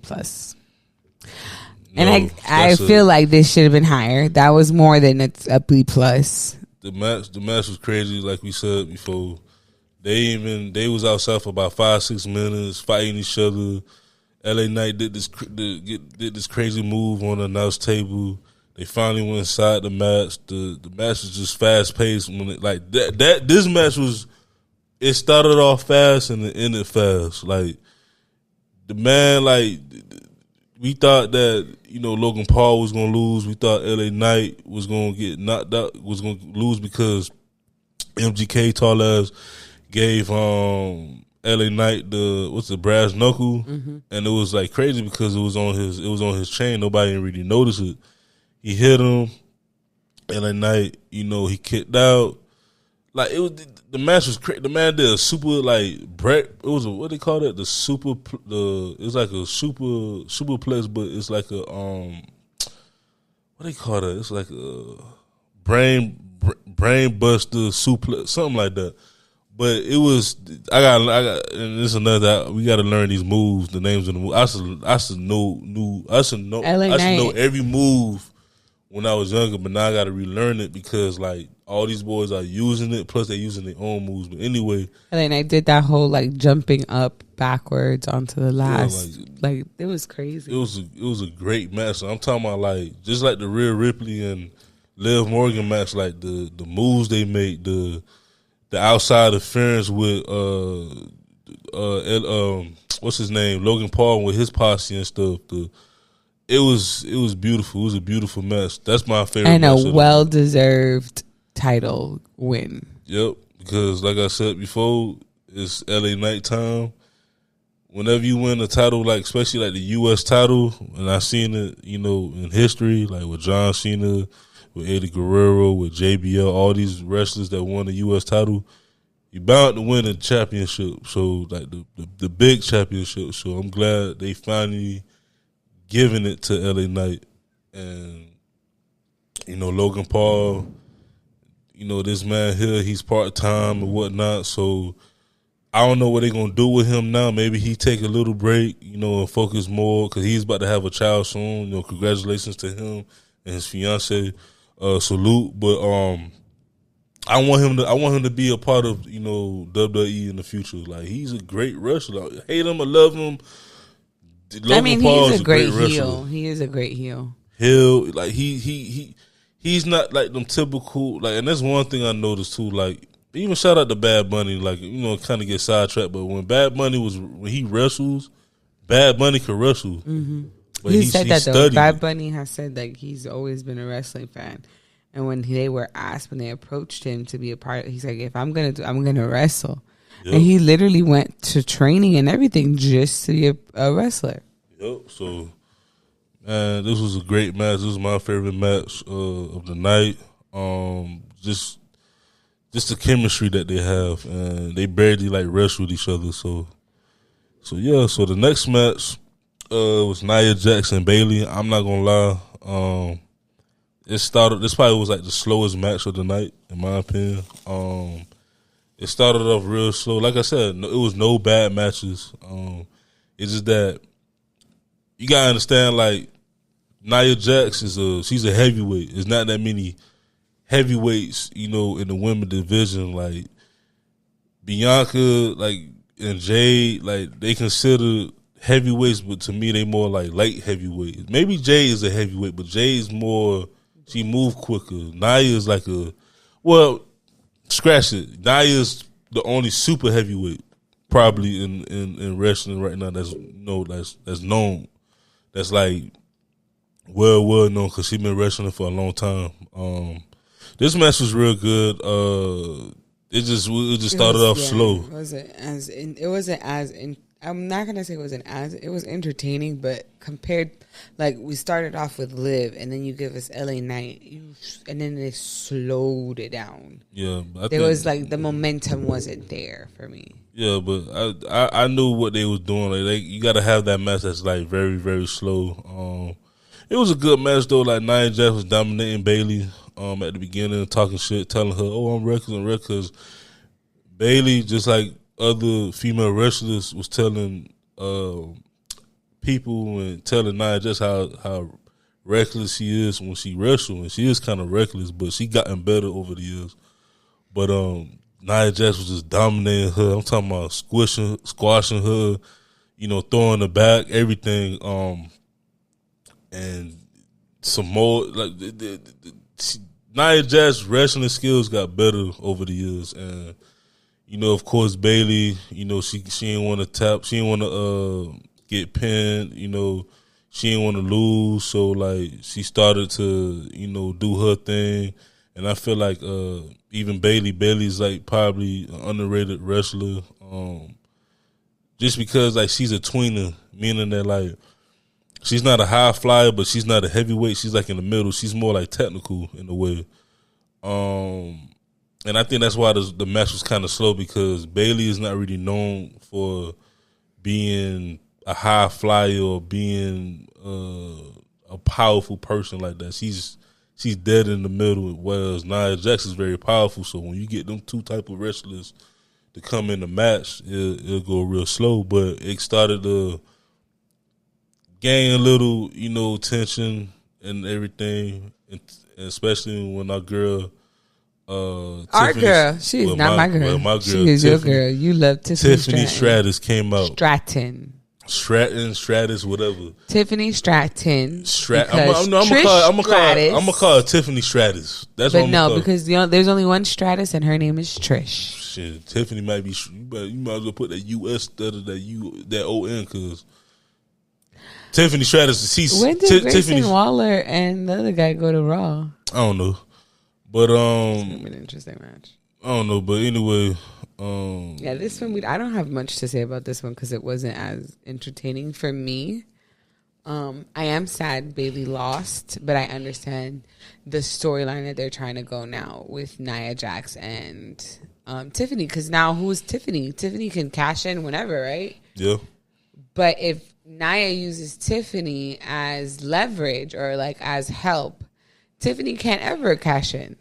And I feel like this should have been higher. That was more than a B+. The match was crazy, like we said before. They was outside for about 5-6 minutes fighting each other. LA Knight did this crazy move on the announce table. They finally went inside the match. The match was just fast paced. When this match was, it started off fast and it ended fast. Like the man, like we thought that Logan Paul was gonna lose. We thought LA Knight was gonna get knocked out, was gonna lose because MGK tall ass gave LA Knight the brass knuckle, and it was like crazy because it was on his chain. Nobody didn't really notice it. He hit him, LA Knight, he kicked out. Like it was, the match was crazy. The man did a super it was what they call it, it's like a superplex, but it's like a what they call that? It's like a brain buster suplex, something like that. But it was I got, and this is another. We got to learn these moves, the names of the moves. I should know every move when I was younger, but now I got to relearn it because like all these boys are using it. Plus they're using their own moves. But anyway, and I did that whole jumping up backwards onto the last. Yeah, it was crazy. It was a great match. So I'm talking about just like the Rhea Ripley and Liv Morgan match, like the moves they made, the outside interference with what's his name, Logan Paul with his posse and stuff. It was beautiful. It was a beautiful match. That's my favorite. And a well-deserved title win. Yep, because like I said before, it's LA Knight time. Whenever you win a title, especially the U.S. title, and I've seen it, in history, like with John Cena, with Eddie Guerrero, with JBL, all these wrestlers that won the U.S. title, you bound to win a championship. So the big championship. So I'm glad they finally giving it to LA Knight. And Logan Paul, this man here, he's part-time and whatnot. So I don't know what they're gonna do with him now. Maybe he take a little break, and focus more because he's about to have a child soon. Congratulations to him and his fiance. Salute, but I want him to be a part of WWE in the future. Like he's a great wrestler. I hate him, I love him. Logan Paul he's a great heel. He is a great heel. He's not like them typical and that's one thing I noticed too. Even shout out to Bad Bunny. Kind of get sidetracked, but when he wrestles, Bad Bunny can wrestle. Mm-hmm. He said that though. Bad Bunny has said he's always been a wrestling fan, and when they approached him to be a part, he's like, "If I'm gonna wrestle," yep. And he literally went to training and everything just to be a wrestler. Yep. So, man, this was a great match. This was my favorite match of the night. Just the chemistry that they have, and they barely wrestled each other. So yeah. So the next match. Was Nia Jax and Bayley. I'm not gonna lie. This probably was the slowest match of the night, in my opinion. It started off real slow. Like I said, it was no bad matches. It's just that you gotta understand, Nia Jax she's a heavyweight. There's not that many heavyweights, in the women's division. Bianca, and Jade, they consider heavyweights, but to me they more light heavyweight. Maybe Jay is a heavyweight, but Jay is more, she move quicker. Nia is scratch it. Nia is the only super heavyweight probably in wrestling right now that's known, that's like well known because she been wrestling for a long time. This match was real good. It just started off slow. It wasn't as I'm not gonna say it wasn't as, it was entertaining, but compared, like, we started off with Liv, and then you give us LA Knight, and then they slowed it down. Yeah, there was like the momentum wasn't there for me. Yeah, but I knew what they was doing. Like, you got to have that match that's like very very slow. It was a good match though. Like Nia Jax was dominating Bayley at the beginning, talking shit, telling her, "Oh, I'm reckless." Bayley, just like other female wrestlers, was telling people and telling Nia just how reckless she is when she wrestles. And she is kind of reckless, but she gotten better over the years. But Nia Jax was just dominating her. I'm talking about squashing her, throwing her back, everything. And some more, like Nia Jax's wrestling skills got better over the years, and of course Bayley, she didn't want to tap, she didn't want to get pinned, she didn't want to lose, so like she started to do her thing, and I feel like even Bayley's like probably an underrated wrestler, just because like she's a tweener, meaning that like she's not a high flyer, but she's not a heavyweight. She's like in the middle. She's more like technical in a way. And I think that's why the match was kind of slow, because Bayley is not really known for being a high flyer or being a powerful person like that. She's dead in the middle, whereas Nia Jax is very powerful. So when you get them two type of wrestlers to come in the match, it'll go real slow. But it started to gain a little, tension and everything, and especially when our girl, our girl, she's not my girl. Well, my girl, she is your girl. You love Tiffany Stratus came out. Stratus, whatever. Tiffany Stratton. I'm gonna call her Tiffany Stratus. That's but what I'm no, call because there's only one Stratus, and her name is Trish. Shit, Tiffany might be. You might as well put that US instead of that ON, because Tiffany Stratus. When did Grayson Waller and the other guy go to Raw? I don't know, but it's gonna be an interesting match. I don't know, but anyway. Yeah, this one I don't have much to say about this one because it wasn't as entertaining for me. I am sad Bayley lost, but I understand the storyline that they're trying to go now with Nia Jax and Tiffany. Because now who's Tiffany? Tiffany can cash in whenever, right? Yeah. But if Nia uses Tiffany as leverage or like as help, Tiffany can't ever cash in.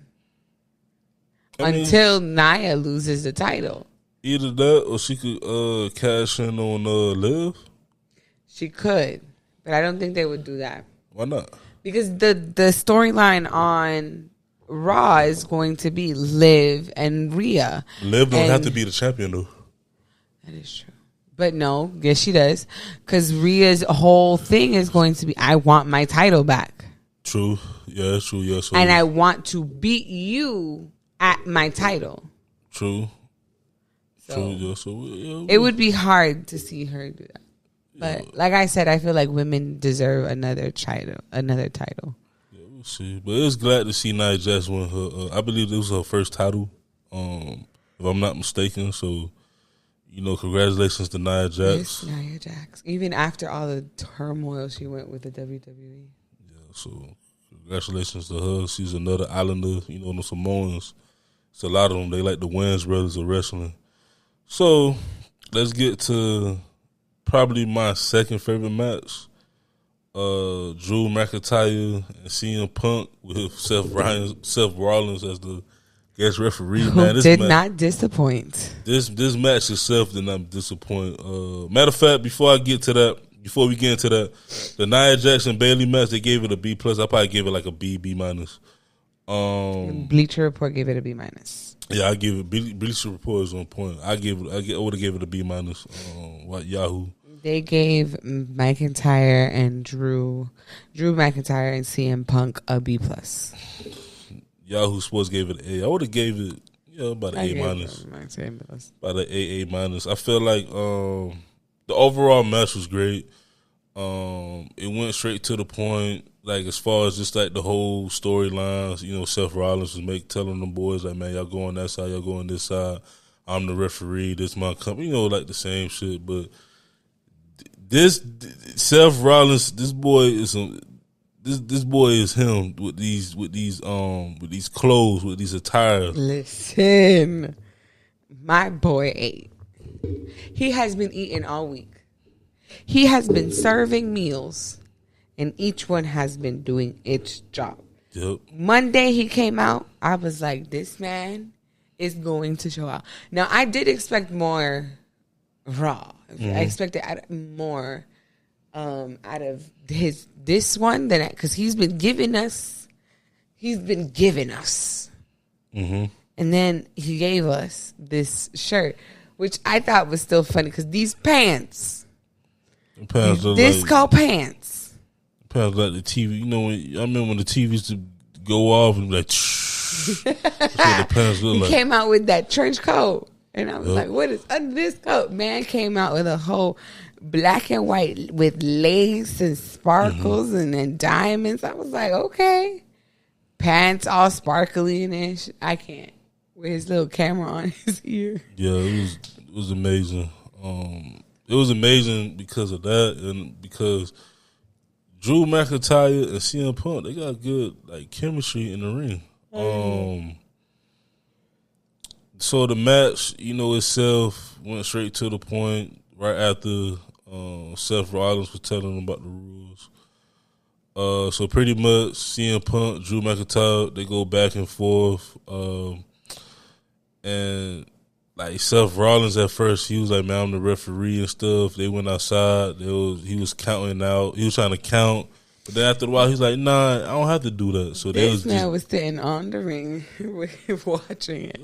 Until Nia loses the title. Either that or she could cash in on Liv. She could. But I don't think they would do that. Why not? Because the storyline on Raw is going to be Liv and Rhea. Liv don't have to be the champion though. That is true. But no, yes she does. Because Rhea's whole thing is going to be, I want my title back. True. Yeah, that's true. Yeah, so and I want to beat you at my title. True. So, true. Yeah, so yeah, it would be hard to see her do that. But like I said, I feel like women deserve another title. Yeah, we'll see. But it's glad to see Nia Jax win her. I believe this was her first title, if I'm not mistaken. So, congratulations to Nia Jax. Yes, Nia Jax. Even after all the turmoil she went with the WWE. Yeah, so congratulations to her. She's another islander. The Samoans. It's a lot of them. They like the Wayans brothers of wrestling. So let's get to probably my second favorite match. Drew McIntyre and CM Punk with Seth Rollins as the guest referee. Man, this match not disappoint. This match itself did not disappoint. Matter of fact, before we get into that, the Nia Jax and Bayley match, they gave it a B+. I probably gave it like a B minus. Bleacher Report gave it a B minus. Yeah, I give it. Bleacher Report is on point. I would have gave it a B minus. Yahoo. They gave McIntyre and Drew McIntyre and CM Punk a B+. Yahoo Sports gave it an A. I would have gave it. Yeah, about an A minus. About an A minus. I feel like the overall match was great. It went straight to the point. Like as far as just like the whole storylines, you know, Seth Rollins was telling them boys like, man, y'all go on that side, y'all go on this side. I'm the referee. This my company. You know, like the same shit. But this Seth Rollins, this boy is him with these clothes, with these attires. Listen, my boy ate. He has been eating all week. He has been serving meals, and each one has been doing its job. Yep. Monday he came out. I was like, this man is going to show out. Now, I did expect more Raw. I expected more out of this one than because he's been giving us. Mm-hmm. And then he gave us this shirt, which I thought was still funny because these pants. Disco pants. Pants like the TV. You know, I remember when the TV used to go off and be like, that's what the pants look like. He came out with that trench coat. And I was like, what is under this coat? Man came out with a whole black and white with lace and sparkles and then diamonds. I was like, okay. Pants all sparkly and ish. I can't. With his little camera on his ear. Yeah, it was amazing. It was amazing because of that and because Drew McIntyre and CM Punk, they got good like chemistry in the ring. So the match, you know, itself went straight to the point right after Seth Rollins was telling them about the rules. So pretty much CM Punk, Drew McIntyre, they go back and forth. And like Seth Rollins at first, he was like, man, I'm the referee and stuff. They went outside. He was counting out. He was trying to count. But then after a while, he's like, nah, I don't have to do that. So this man was sitting on the ring watching it.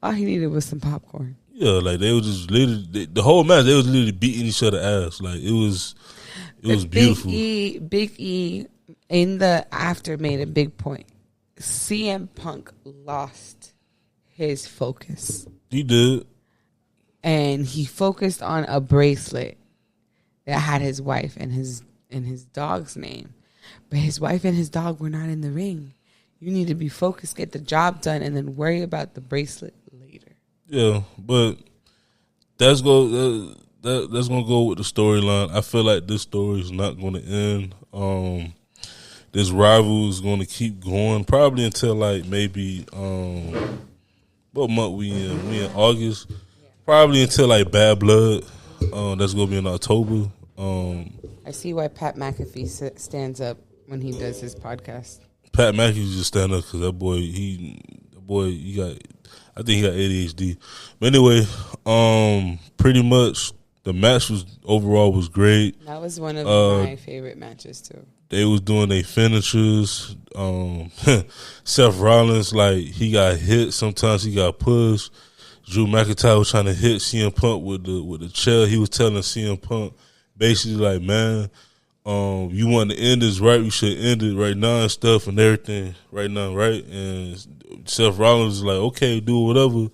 All he needed was some popcorn. Yeah, like they were just literally, the whole match, they was literally beating each other ass. Like it was beautiful. Big E in the after made a big point. CM Punk lost his focus. He did. And he focused on a bracelet that had his wife and his dog's name. But his wife and his dog were not in the ring. You need to be focused, get the job done, and then worry about the bracelet later. Yeah, but that's gonna go with the storyline. I feel like this story is not going to end. This rival is going to keep going probably until like maybe what month we in? We in August. Probably until like Bad Blood. That's gonna be in October. I see why Pat McAfee stands up when he does his podcast. Pat McAfee just stand up because that boy, I think he got ADHD. But anyway, pretty much the match overall was great. That was one of my favorite matches too. They was doing their finishers. Seth Rollins, like he got hit. Sometimes he got pushed. Drew McIntyre was trying to hit CM Punk with the chair. He was telling CM Punk basically like, man, you want to end this right, we should end it right now and stuff and everything right now, right? And Seth Rollins was like, okay, do whatever.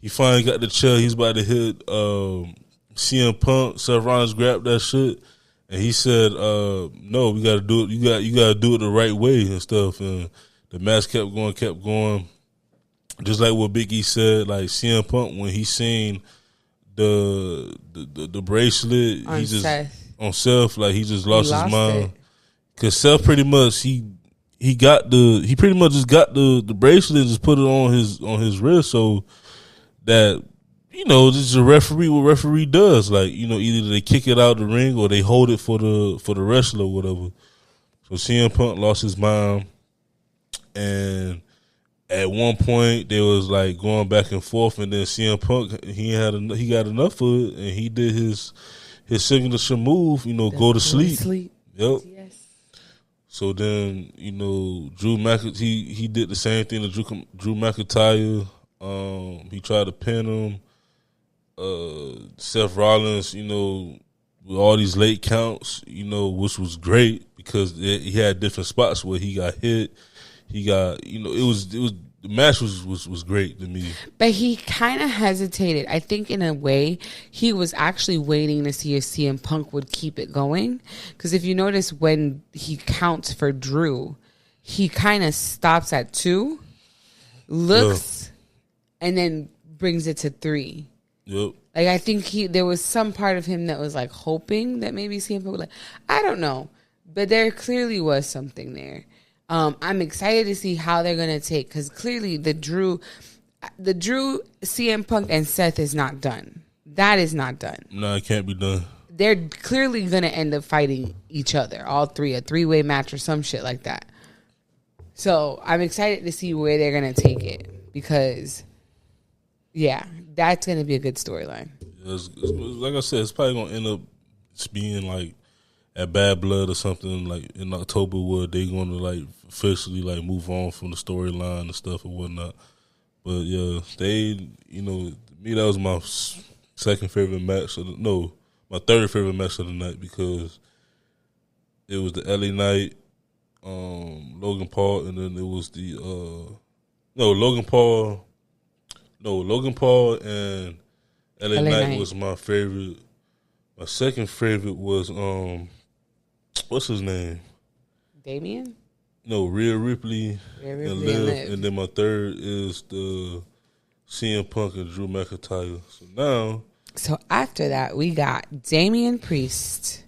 He finally got the chair. He's about to hit CM Punk. Seth Rollins grabbed that shit. And he said, no, we got to do it. You got to do it the right way and stuff. And the match kept going. Just like what Big E said, like CM Punk, when he seen the bracelet, on he just Seth. On Seth, like he just lost his mind. Because Seth pretty much he pretty much just got the bracelet and just put it on his wrist, so that, you know, this is a referee. What referee does, like, you know, either they kick it out the ring or they hold it for the wrestler or whatever. So CM Punk lost his mind, and at one point they was like going back and forth, and then CM Punk he got enough of it, and he did his signature move, you know, go to sleep. Yep. Yes. So then, you know, he did the same thing to Drew McIntyre. He tried to pin him. Seth Rollins, you know, with all these late counts, you know, which was great because he had different spots where he got hit. he got, it was the match was great to me. But he kind of hesitated. I think in a way he was actually waiting to see if CM Punk would keep it going. Because if you notice when he counts for Drew, he kind of stops at 2, looks, and then brings it to 3. Yep. Like, I think there was some part of him that was like hoping that maybe CM Punk would I don't know. But there clearly was something there. I'm excited to see how they're going to take, because clearly the Drew, CM Punk, and Seth is not done. That is not done. No, it can't be done. They're clearly going to end up fighting each other, all three, a 3-way match or some shit like that. So I'm excited to see where they're going to take it, because, yeah, that's going to be a good storyline. Like I said, it's probably going to end up being like at Bad Blood or something like in October, where they're going to like officially like move on from the storyline and stuff and whatnot. But yeah, me, that was my second favorite match my third favorite match of the night, because it was the LA Knight, Logan Paul, and then it was the Logan Paul and LA Knight was my favorite. My second favorite was what's his name? Damien? No, Rhea Ripley and Liv. And then my third is the CM Punk and Drew McIntyre. So after that, we got Damian Priest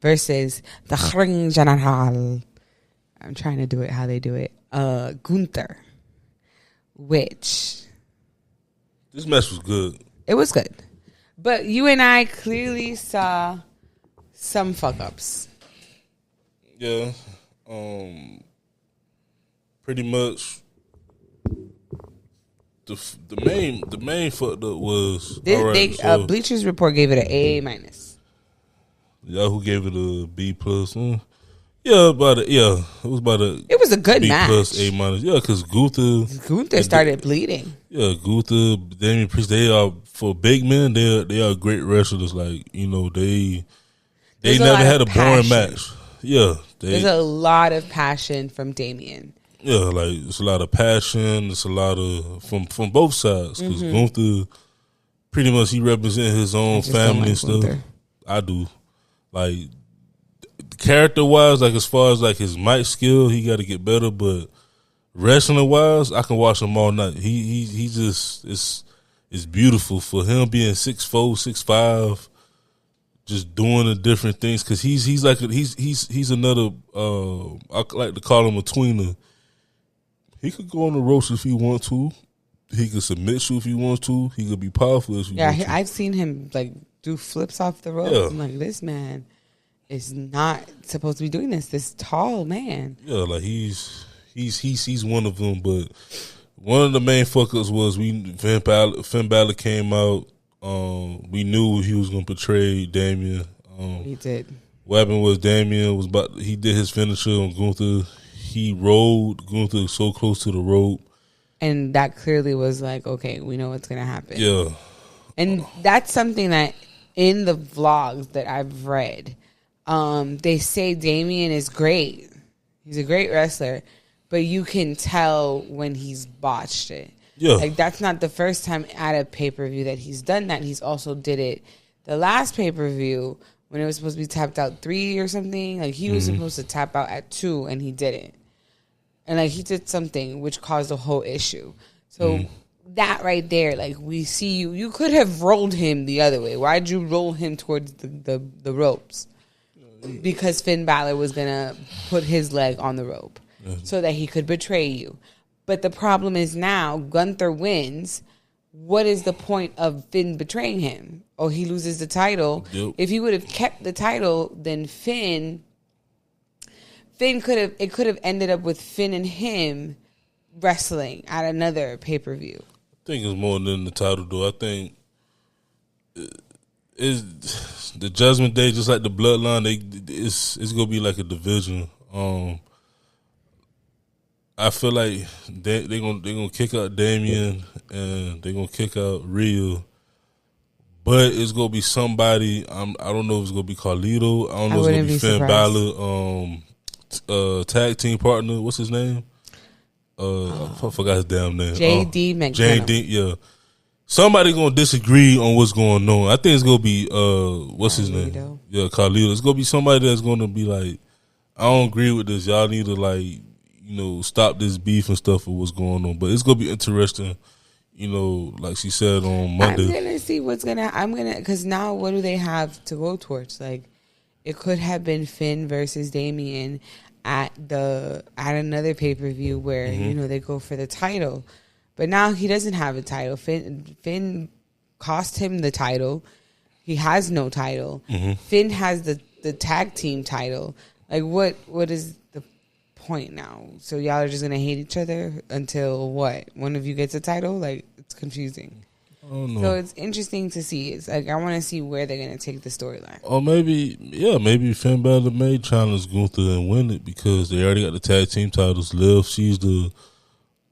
versus the Ring General. I'm trying to do it how they do it. Gunther. Which... this match was good. It was good. But you and I clearly saw some fuck-ups. Yeah. Pretty much the main fucked up was Bleacher's Report gave it an A-. Yahoo gave it a B+. Yeah, it was about a. It was a good B match. B+, A-. Yeah, because Gunther started bleeding. Yeah, Gunther, Damian Priest, they are, for big men, they are great wrestlers. Like, they never had a boring match. Yeah, there's a lot of passion from Damian. Yeah, like it's a lot of passion. It's a lot of from both sides, because Gunther, pretty much he represents his own family and stuff. Gunther. I do, like, character wise, like as far as like his mic skill, he got to get better. But wrestling wise, I can watch him all night. He just it's beautiful for him being 6'4", 6'5", just doing the different things, because he's another I like to call him a tweener. He could go on the ropes if he wants to. He could submit you if he wants to. He could be powerful if he wants to. I've seen him like do flips off the ropes. Yeah. I'm like, this man is not supposed to be doing this. This tall man. Yeah, like he's one of them. But one of the main fuckers was Finn Balor came out. We knew he was going to portray Damian. He did. What happened was Damian he did his finisher on Gunther. He rolled Gunther so close to the rope. And that clearly was like, okay, we know what's going to happen. Yeah. And that's something that in the vlogs that I've read, they say Damian is great. He's a great wrestler, but you can tell when he's botched it. Yeah. Like, that's not the first time at a pay-per-view that he's done that. He's also did it the last pay-per-view when it was supposed to be tapped out 3 or something. Like, he was supposed to tap out at 2, and he didn't. And, like, he did something which caused a whole issue. So that right there, like, we see you could have rolled him the other way. Why'd you roll him towards the ropes? Because Finn Balor was going to put his leg on the rope so that he could betray you. But the problem is now Gunther wins. What is the point of Finn betraying him? Oh, he loses the title. Yep. If he would have kept the title, then Finn could have ended up with Finn and him wrestling at another pay-per-view. I think it's more than the title, though. I think it's the Judgment Day, just like the Bloodline. It's gonna be like a division. I feel like they're gonna kick out Damian and they're gonna kick out Rhea, but it's gonna be somebody. I don't know if it's gonna be Carlito. I don't know if it's gonna be Finn Balor. Tag team partner. What's his name? I forgot his damn name. J.D. McDonough. J.D. Yeah. Somebody gonna disagree on what's going on. I think it's gonna be what's his name? Yeah, Carlito. It's gonna be somebody that's gonna be like, I don't agree with this. Y'all need to like, stop this beef and stuff or what's going on. But it's gonna be interesting. Like she said on Monday. I'm gonna see because now what do they have to go towards? Like, it could have been Finn versus Damian at another pay-per-view where they go for the title. But now he doesn't have a title. Finn cost him the title. He has no title. Finn has the tag team title. Like, what is the point now? So y'all are just going to hate each other until what? One of you gets a title? Like, it's confusing. I don't know. So it's interesting to see. It's like, I want to see where they're going to take the storyline. Or maybe Finn Balor may challenge Gunther and win it because they already got the tag team titles. Liv, she's the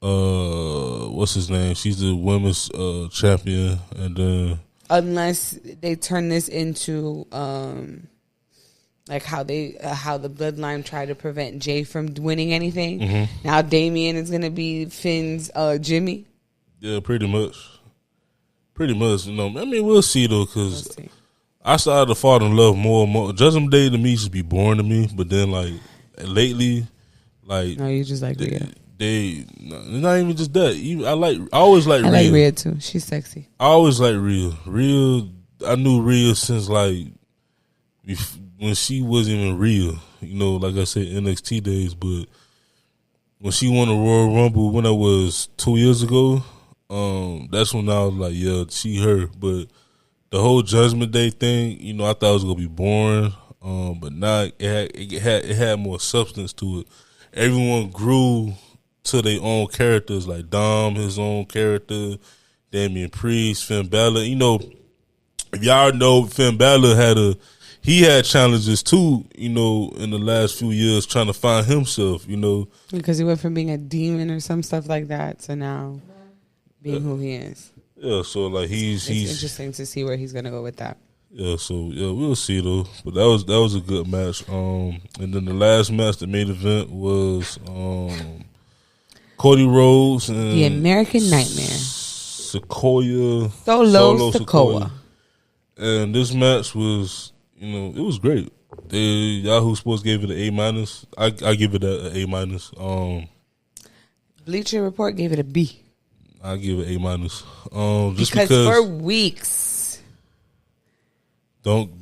what's his name? She's the women's champion, and then unless they turn this into like how the Bloodline tried to prevent Jay from winning anything. Now Damian is gonna be Finn's Jimmy. Yeah, pretty much. I mean, we'll see though, because I started to fall in love more and more. Judgment Day to me just be boring to me, but then like lately, like no, you just like Rhea. Not even just that. I always like Rhea. I like Rhea too. She's sexy. I always like Rhea. I knew Rhea since like when she wasn't even Rhea. Like I said, NXT days. But when she won the Royal Rumble, when it was 2 years ago, that's when I was like, yeah, she her. But the whole Judgment Day thing, I thought it was gonna be boring. But now it had more substance to it. Everyone grew to their own characters, like Dom, his own character, Damian Priest, Finn Balor. If y'all know, Finn Balor had challenges too, in the last few years trying to find himself, Because he went from being a demon or some stuff like that to now being who he is. Yeah, so like he's interesting to see where he's gonna go with that. Yeah, so we'll see though. But that was a good match. And then the last match, the main event, was Cody Rhodes and the American Nightmare, Solo Sikoa. And this match was, it was great. Yahoo Sports gave it an A-. I give it an A-. Bleacher Report gave it a B. I give it A-. Just because for weeks. Don't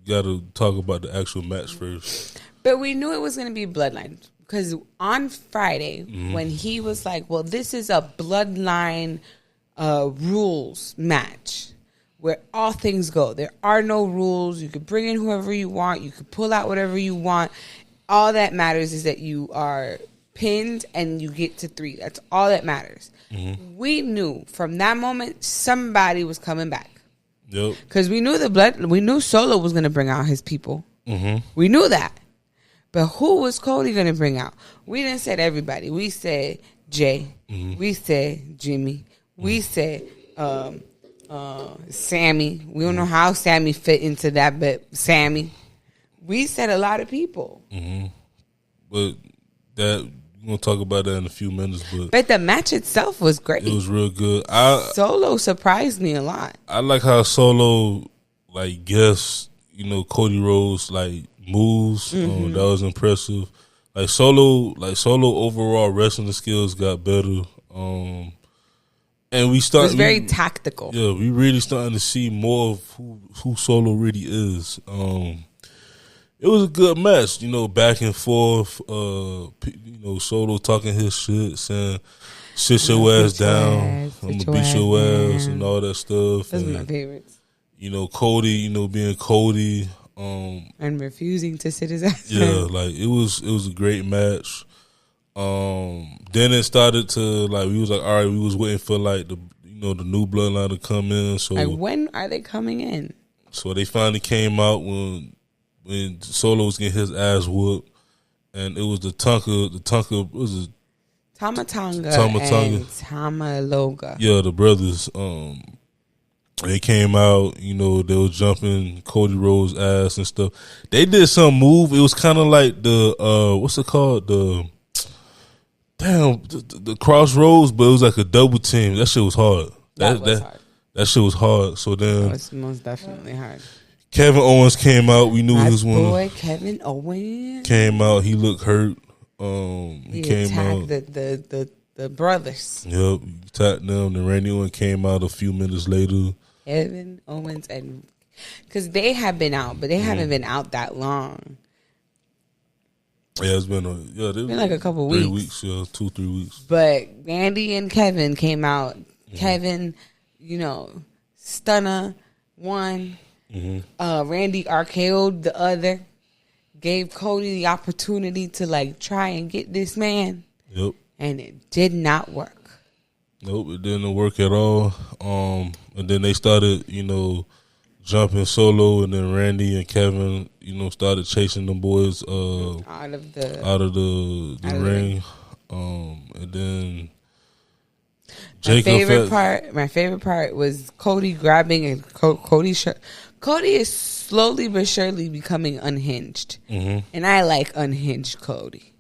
gotta talk about the actual match first. But we knew it was gonna be Bloodline. Because on Friday, when he was like, well, this is a Bloodline rules match where all things go. There are no rules. You could bring in whoever you want. You could pull out whatever you want. All that matters is that you are pinned and you get to 3. That's all that matters. We knew from that moment somebody was coming back. Yep. Because we knew Solo was going to bring out his people. We knew that. But who was Cody going to bring out? We didn't say everybody. We said Jay. We said Jimmy. We said Sammy. We don't know how Sammy fit into that, but Sammy. We said a lot of people. But that we're gonna talk about that in a few minutes. But the match itself was great. It was real good. Solo surprised me a lot. I like how Solo guessed, Cody Rhodes moves. That was impressive. Solo overall wrestling skills got better. And it was very tactical. Yeah, we really starting to see more of who Solo really is. It was a good match, back and forth. Solo talking his shit, saying, "Sit your ass down. I'm gonna beat your ass," and all that stuff. Those are my favorites. Cody, being Cody, and refusing to sit his ass down. Yeah, it was a great match. Then it started to we was all right. We was waiting for the new Bloodline to come in. So when are they coming in? So they finally came out when Solo was getting his ass whooped, and it was the Tonka was it? Tama Tonga and Tama Loga. Yeah, the brothers. They came out, they was jumping Cody Rhodes' ass and stuff. They did some move. It was kind of like the what's it called? damn, the crossroads, but it was like a double team. That shit was hard. That was hard. That shit was hard. So then, That was most definitely hard. Kevin Owens came out. We knew he was one. Boy, Kevin Owens came out. He looked hurt. He came out. The brothers. Yep, he attacked them. Then Randy Orton came out a few minutes later. Kevin Owens and because they have been out, but they haven't been out that long. Yeah, it's been like a couple weeks. 3 weeks, 2-3 weeks. But Randy and Kevin came out. Kevin, stunner one. Randy RKO'd the other. Gave Cody the opportunity to try and get this man. Yep. And it did not work. Nope, it didn't work at all. And then they started, jumping solo, and then Randy and Kevin, started chasing them boys out of the ring. And then Jacob. My favorite part was Cody grabbing and Cody is slowly but surely becoming unhinged, and I like unhinged Cody.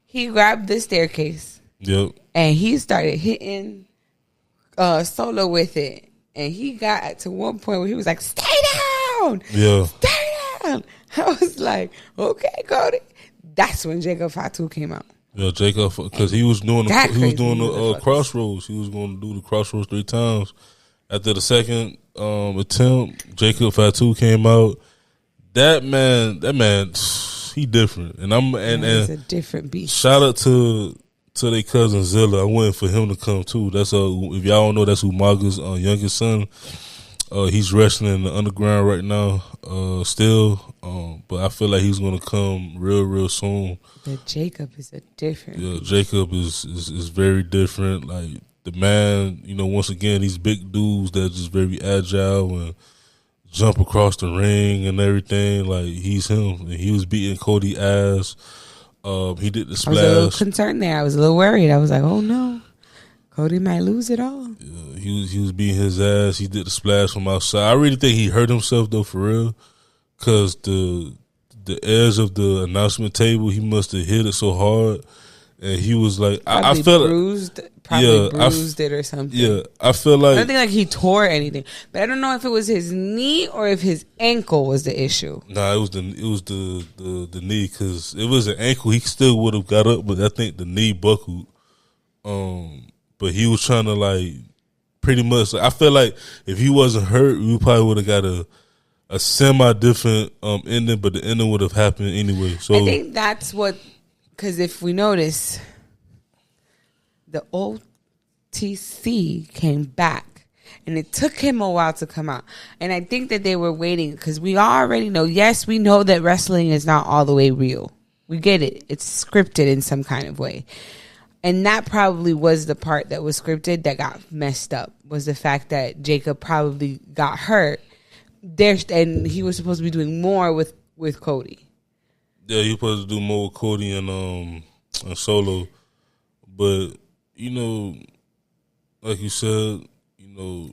He grabbed the staircase. Yep. And he started hitting Solo with it. And he got to one point where he was like, stay down! Yeah. Stay down! I was like, okay, Cody. That's when Jacob Fatu came out. Yeah, Jacob, because he was doing the crossroads. He was going to do the crossroads 3 times. After the second attempt, Jacob Fatu came out. That man, he different. And he's a different beast. Shout out to their cousin Zilla. I'm waiting for him to come too. That's if y'all don't know, that's Umaga's youngest son. He's wrestling in the underground right now, still. But I feel like he's gonna come real soon. But Jacob is a different. Yeah, Jacob is very different. Like the man, once again, these big dudes that just very agile and jump across the ring and everything. Like he's him. And he was beating Cody ass. He did the splash. I was a little concerned there. I was a little worried. I was like, oh no, Cody might lose it all. Yeah, he was beating his ass. He did the splash from outside. I really think he hurt himself though, for real, because the edge of the announcement table, he must have hit it so hard, and he was like, I felt bruised it or something. Yeah, I feel like I don't think he tore anything, but I don't know if it was his knee or if his ankle was the issue. Nah, it was the knee, because it was an ankle. He still would have got up, but I think the knee buckled. But he was trying to pretty much. I feel like if he wasn't hurt, we probably would have got a semi different ending, but the ending would have happened anyway. So I think that's what, because if we notice, the OTC came back, and it took him a while to come out. And I think that they were waiting, because we already know, yes, we know that wrestling is not all the way real. We get it. It's scripted in some kind of way. And that probably was the part that was scripted that got messed up, was the fact that Jacob probably got hurt there, and he was supposed to be doing more with Cody. Yeah, he was supposed to do more with Cody and Solo. But, like you said, the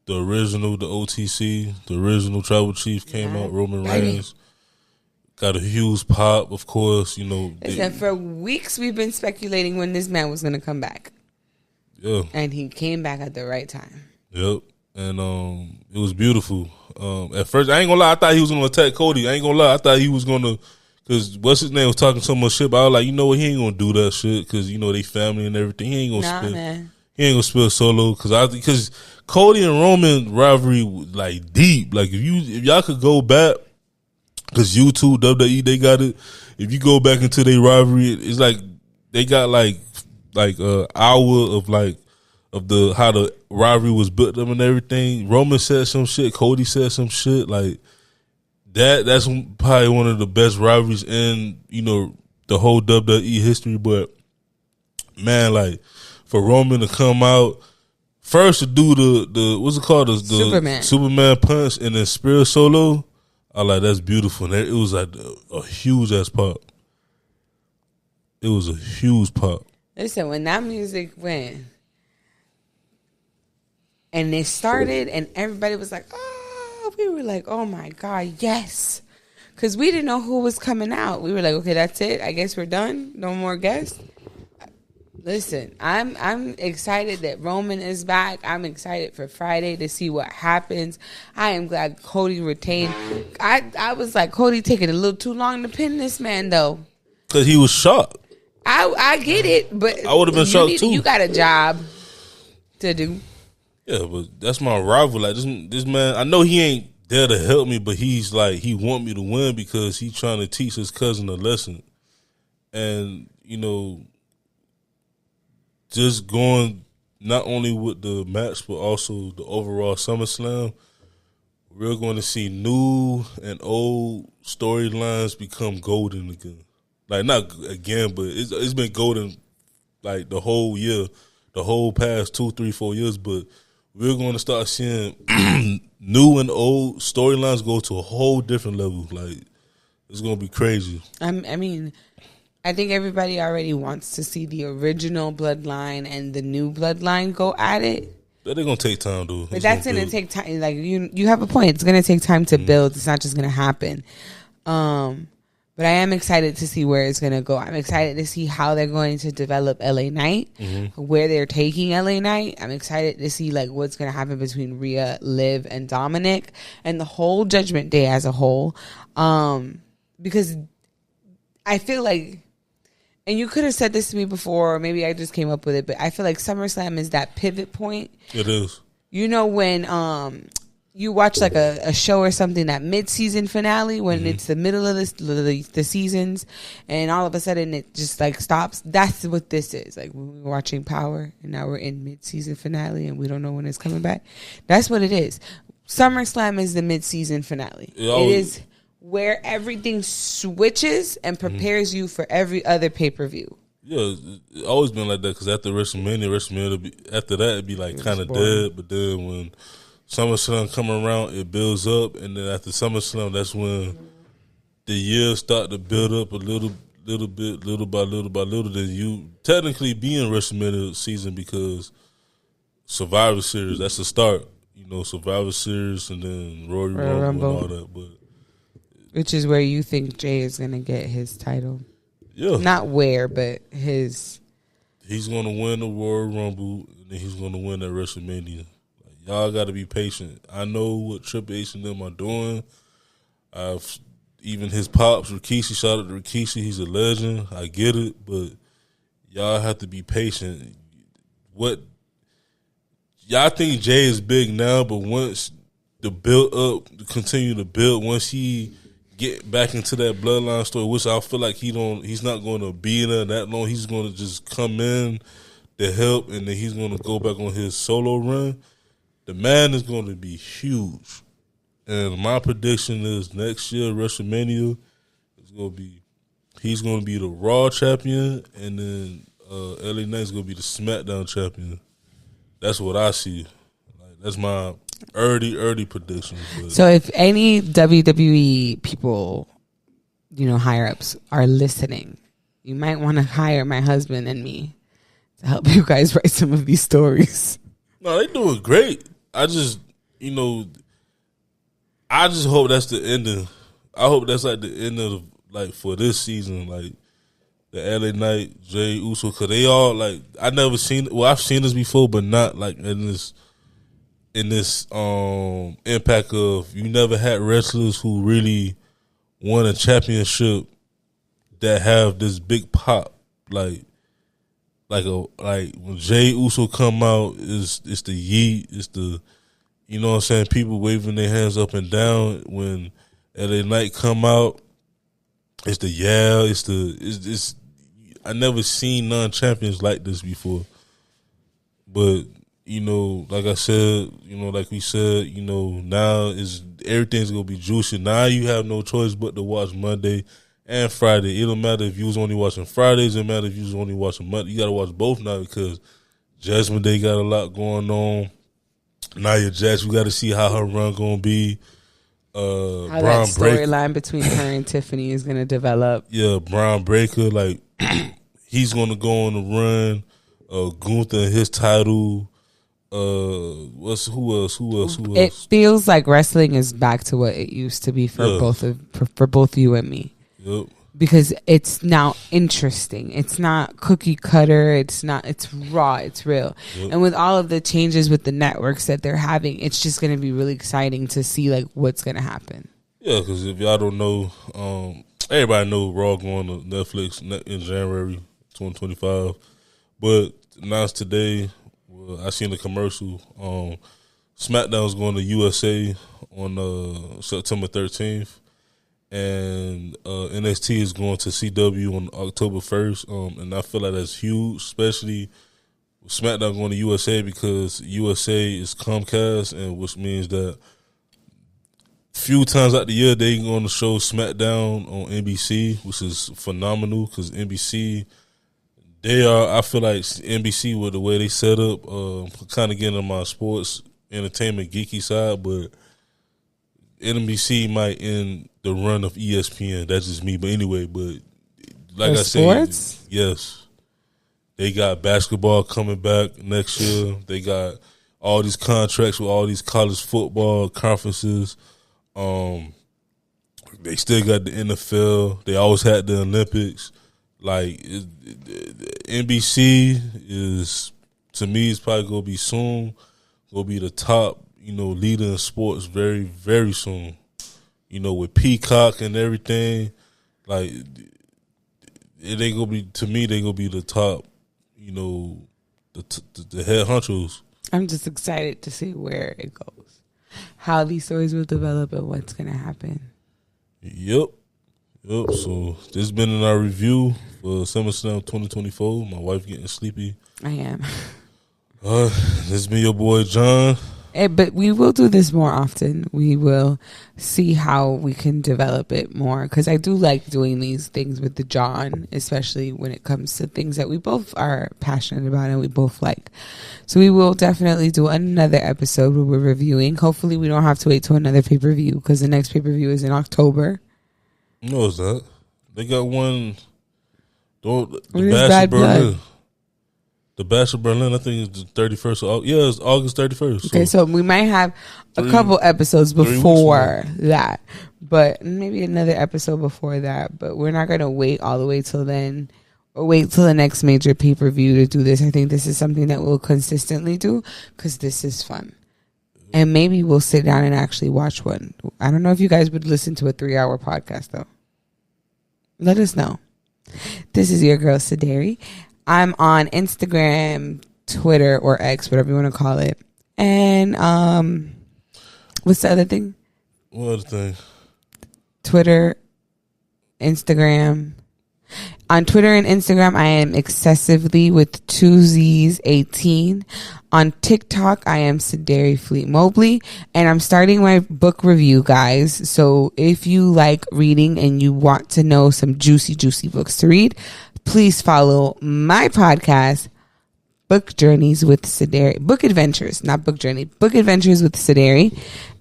original, the OTC, the original tribal chief came out, Roman Reigns. Got a huge pop, of course, Listen, for weeks we've been speculating when this man was going to come back. Yeah. And he came back at the right time. Yep. And it was beautiful. At first, I ain't going to lie, I thought he was going to attack Cody. I ain't going to lie, I thought he was going to, because what's his name was talking so much shit, but I was like, you know what, he ain't going to do that shit, because, they family and everything. He ain't going to spill. Man. He ain't going to spill Solo, because Cody and Roman rivalry, deep. Like, if y'all could go back, because YouTube, WWE, they got it. If you go back into their rivalry, it's like they got like an hour of how the rivalry was built up and everything. Roman said some shit. Cody said some shit. Like that's probably one of the best rivalries in the whole WWE history. But man, for Roman to come out first to do the what's it called, the Superman punch and then Spirit Solo. I like, that's beautiful. And it was like a huge ass pop. It was a huge pop. Listen, when that music went and it started and everybody was like, oh, we were like, oh my God, yes. Because we didn't know who was coming out. We were like, okay, that's it. I guess we're done. No more guests. Listen, I'm excited that Roman is back. I'm excited for Friday to see what happens. I am glad Cody retained. I was like, Cody taking a little too long to pin this man, though. Because he was shocked. I get it, but I would have been shocked too. You got a job to do. Yeah, but that's my rival. Like this man, I know he ain't there to help me, but he's like he want me to win because he's trying to teach his cousin a lesson. And just going not only with the match but also the overall SummerSlam, we're going to see new and old storylines become golden again. Like not again, but it's been golden like the whole year, the whole past 2, 3, 4 years. But we're going to start seeing new and old storylines go to a whole different level. Like it's going to be crazy. I mean, I think everybody already wants to see the original Bloodline and the new Bloodline go at it. They're going to take time, though. But that's going to take time. Like you have a point. It's going to take time to build. It's not just going to happen. But I am excited to see where it's going to go. I'm excited to see how they're going to develop LA Knight, where they're taking LA Knight. I'm excited to see like what's going to happen between Rhea, Liv, and Dominic, and the whole Judgment Day as a whole. Because I feel like, and you could have said this to me before, or maybe I just came up with it, but I feel like SummerSlam is that pivot point. It is. You know when you watch like a show or something, that mid-season finale when it's the middle of the seasons, and all of a sudden it just like stops. That's what this is. Like when we were watching Power, and now we're in mid-season finale, and we don't know when it's coming back. That's what it is. SummerSlam is the mid-season finale. It is where everything switches and prepares you for every other pay-per-view. Yeah, it's always been like that because after WrestleMania after that it'd be like kind of dead. But then when SummerSlam come around, it builds up, and then after SummerSlam, that's when the years start to build up a little bit, little by little. Then you technically be in WrestleMania season because Survivor Series, that's the start. Survivor Series and then Royal Rumble and all that. But which is where you think Jay is going to get his title. Yeah. Not where, but his. He's going to win the Royal Rumble, and then he's going to win at WrestleMania. Y'all got to be patient. I know what Triple H and them are doing. Even his pops, Rikishi, shout out to Rikishi. He's a legend. I get it, but y'all have to be patient. Y'all think Jay is big now, but once the build up, continue to build, once he get back into that bloodline story, which I feel like he's not going to be in there that long. He's going to just come in to help, and then he's going to go back on his solo run. The man is going to be huge. And my prediction is next year, WrestleMania, he's going to be the Raw champion, and then LA Knight's going to be the SmackDown champion. That's what I see. Like, that's my early prediction. But. So if any WWE people, higher ups are listening, you might want to hire my husband and me to help you guys write some of these stories. No, they doing great. I just hope that's the ending. I hope that's like the end of for this season, like the LA Knight, Jey Uso, because they all I never seen. Well, I've seen this before, but not like in this impact of you never had wrestlers who really won a championship that have this big pop like when Jey Uso come out, it's the yeet, it's the what I'm saying, people waving their hands up and down. When LA Knight come out, it's the it's I never seen non-champions like this before. But like I said, like we said, now everything's gonna be juicy. Now you have no choice but to watch Monday and Friday. It don't matter if you was only watching Fridays. It don't matter if you was only watching Monday. You got to watch both now because Judgment Day got a lot going on. Nia Jax, we got to see how her run going to be. How that storyline between her and Tiffany is going to develop. Yeah, Braun Breaker, he's going to go on the run. Gunther and his title. Who else? It feels like wrestling is back to what it used to be for both you and me. Yep. because it's now interesting. It's not cookie cutter. It's raw. It's real. Yep. And with all of the changes with the networks that they're having, it's just going to be really exciting to see like what's going to happen. Yeah, because if y'all don't know, everybody knows Raw going to Netflix in January 2025. But announced today, I seen the commercial. SmackDown's going to USA on September 13th. And NXT is going to CW on October 1st. And I feel like that's huge, especially with SmackDown going to USA, because USA is Comcast, and which means that few times out the year they going to show SmackDown on NBC, which is phenomenal because NBC, I feel like NBC with the way they set up, kind of getting on my sports entertainment geeky side, but NBC might end the run of ESPN. That's just me. But anyway, but like for I sports? said, yes, they got basketball coming back next year. They got all these contracts with all these college football conferences. They still got the NFL. They always had the Olympics. Like NBC is, to me, it's probably gonna be soon. Gonna be the top, leader in sports very, very soon. With Peacock and everything, like it ain't gonna be, to me, they gonna be the top. The head honchos. I'm just excited to see where it goes, how these stories will develop, and what's gonna happen. Yep. So this has been in our review for SummerSlam 2024. My wife getting sleepy. I am. This has been your boy John. But we will do this more often. We will see how we can develop it more, because I do like doing these things with the John, especially when it comes to things that we both are passionate about and we both like. So we will definitely do another episode where we're reviewing. Hopefully we don't have to wait till another pay-per-view, because the next pay-per-view is in October. No, it's not. They got one. The Bash of Berlin. The Bash of Berlin, I think it's the 31st. Yeah, it's August 31st. Okay, so we might have a couple episodes before that, but maybe another episode before that. But we're not going to wait all the way till then, or wait till the next major pay-per-view to do this. I think this is something that we'll consistently do, because this is fun. And maybe we'll sit down and actually watch one. I don't know if you guys would listen to a 3-hour podcast, though. Let us know. This is your girl, Sadari. I'm on Instagram, Twitter, or X, whatever you want to call it. And what's the other thing? What other thing? Twitter, Instagram. On Twitter and Instagram, I am excessively with 2 Z's 18. On TikTok, I am Sadari Fleet Mobley, and I'm starting my book review, guys. So if you like reading and you want to know some juicy books to read, please follow my podcast, Book Journeys with Sadari. Book Adventures, not Book Journey. Book Adventures with Sadari.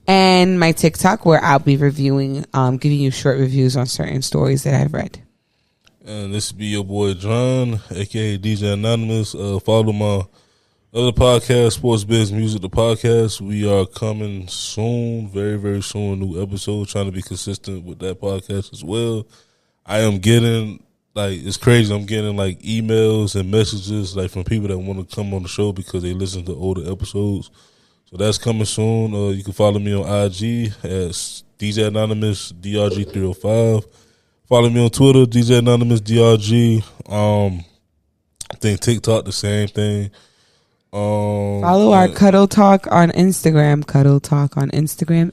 And my TikTok, where I'll be reviewing, giving you short reviews on certain stories that I've read. And this will be your boy John, a.k.a. DJ Anonymous. Follow my other podcast, Sports Biz Music, the podcast. We are coming soon, very, very soon, new episode, trying to be consistent with that podcast as well. I am getting, it's crazy, I'm getting, emails and messages, from people that want to come on the show because they listen to older episodes. So that's coming soon. You can follow me on IG as DJ Anonymous, DRG305. Follow me on Twitter, DJ Anonymous, DRG. I think TikTok, the same thing. Follow our Cuddle Talk on Instagram,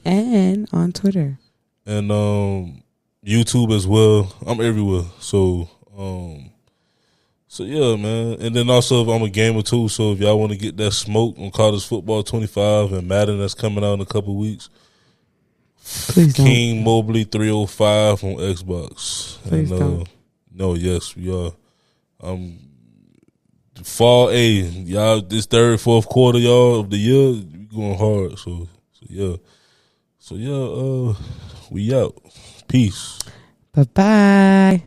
and on Twitter. And YouTube as well. I'm everywhere. So yeah, man. And then also, I'm a gamer too, so if y'all want to get that smoke on College Football 25 and Madden that's coming out in a couple weeks, please King don't. Mobley 305 on Xbox. Please don't. No, yes, we are. Fall A, y'all, this third, fourth quarter, y'all, of the year, we going hard. So yeah, we out. Peace. Bye-bye.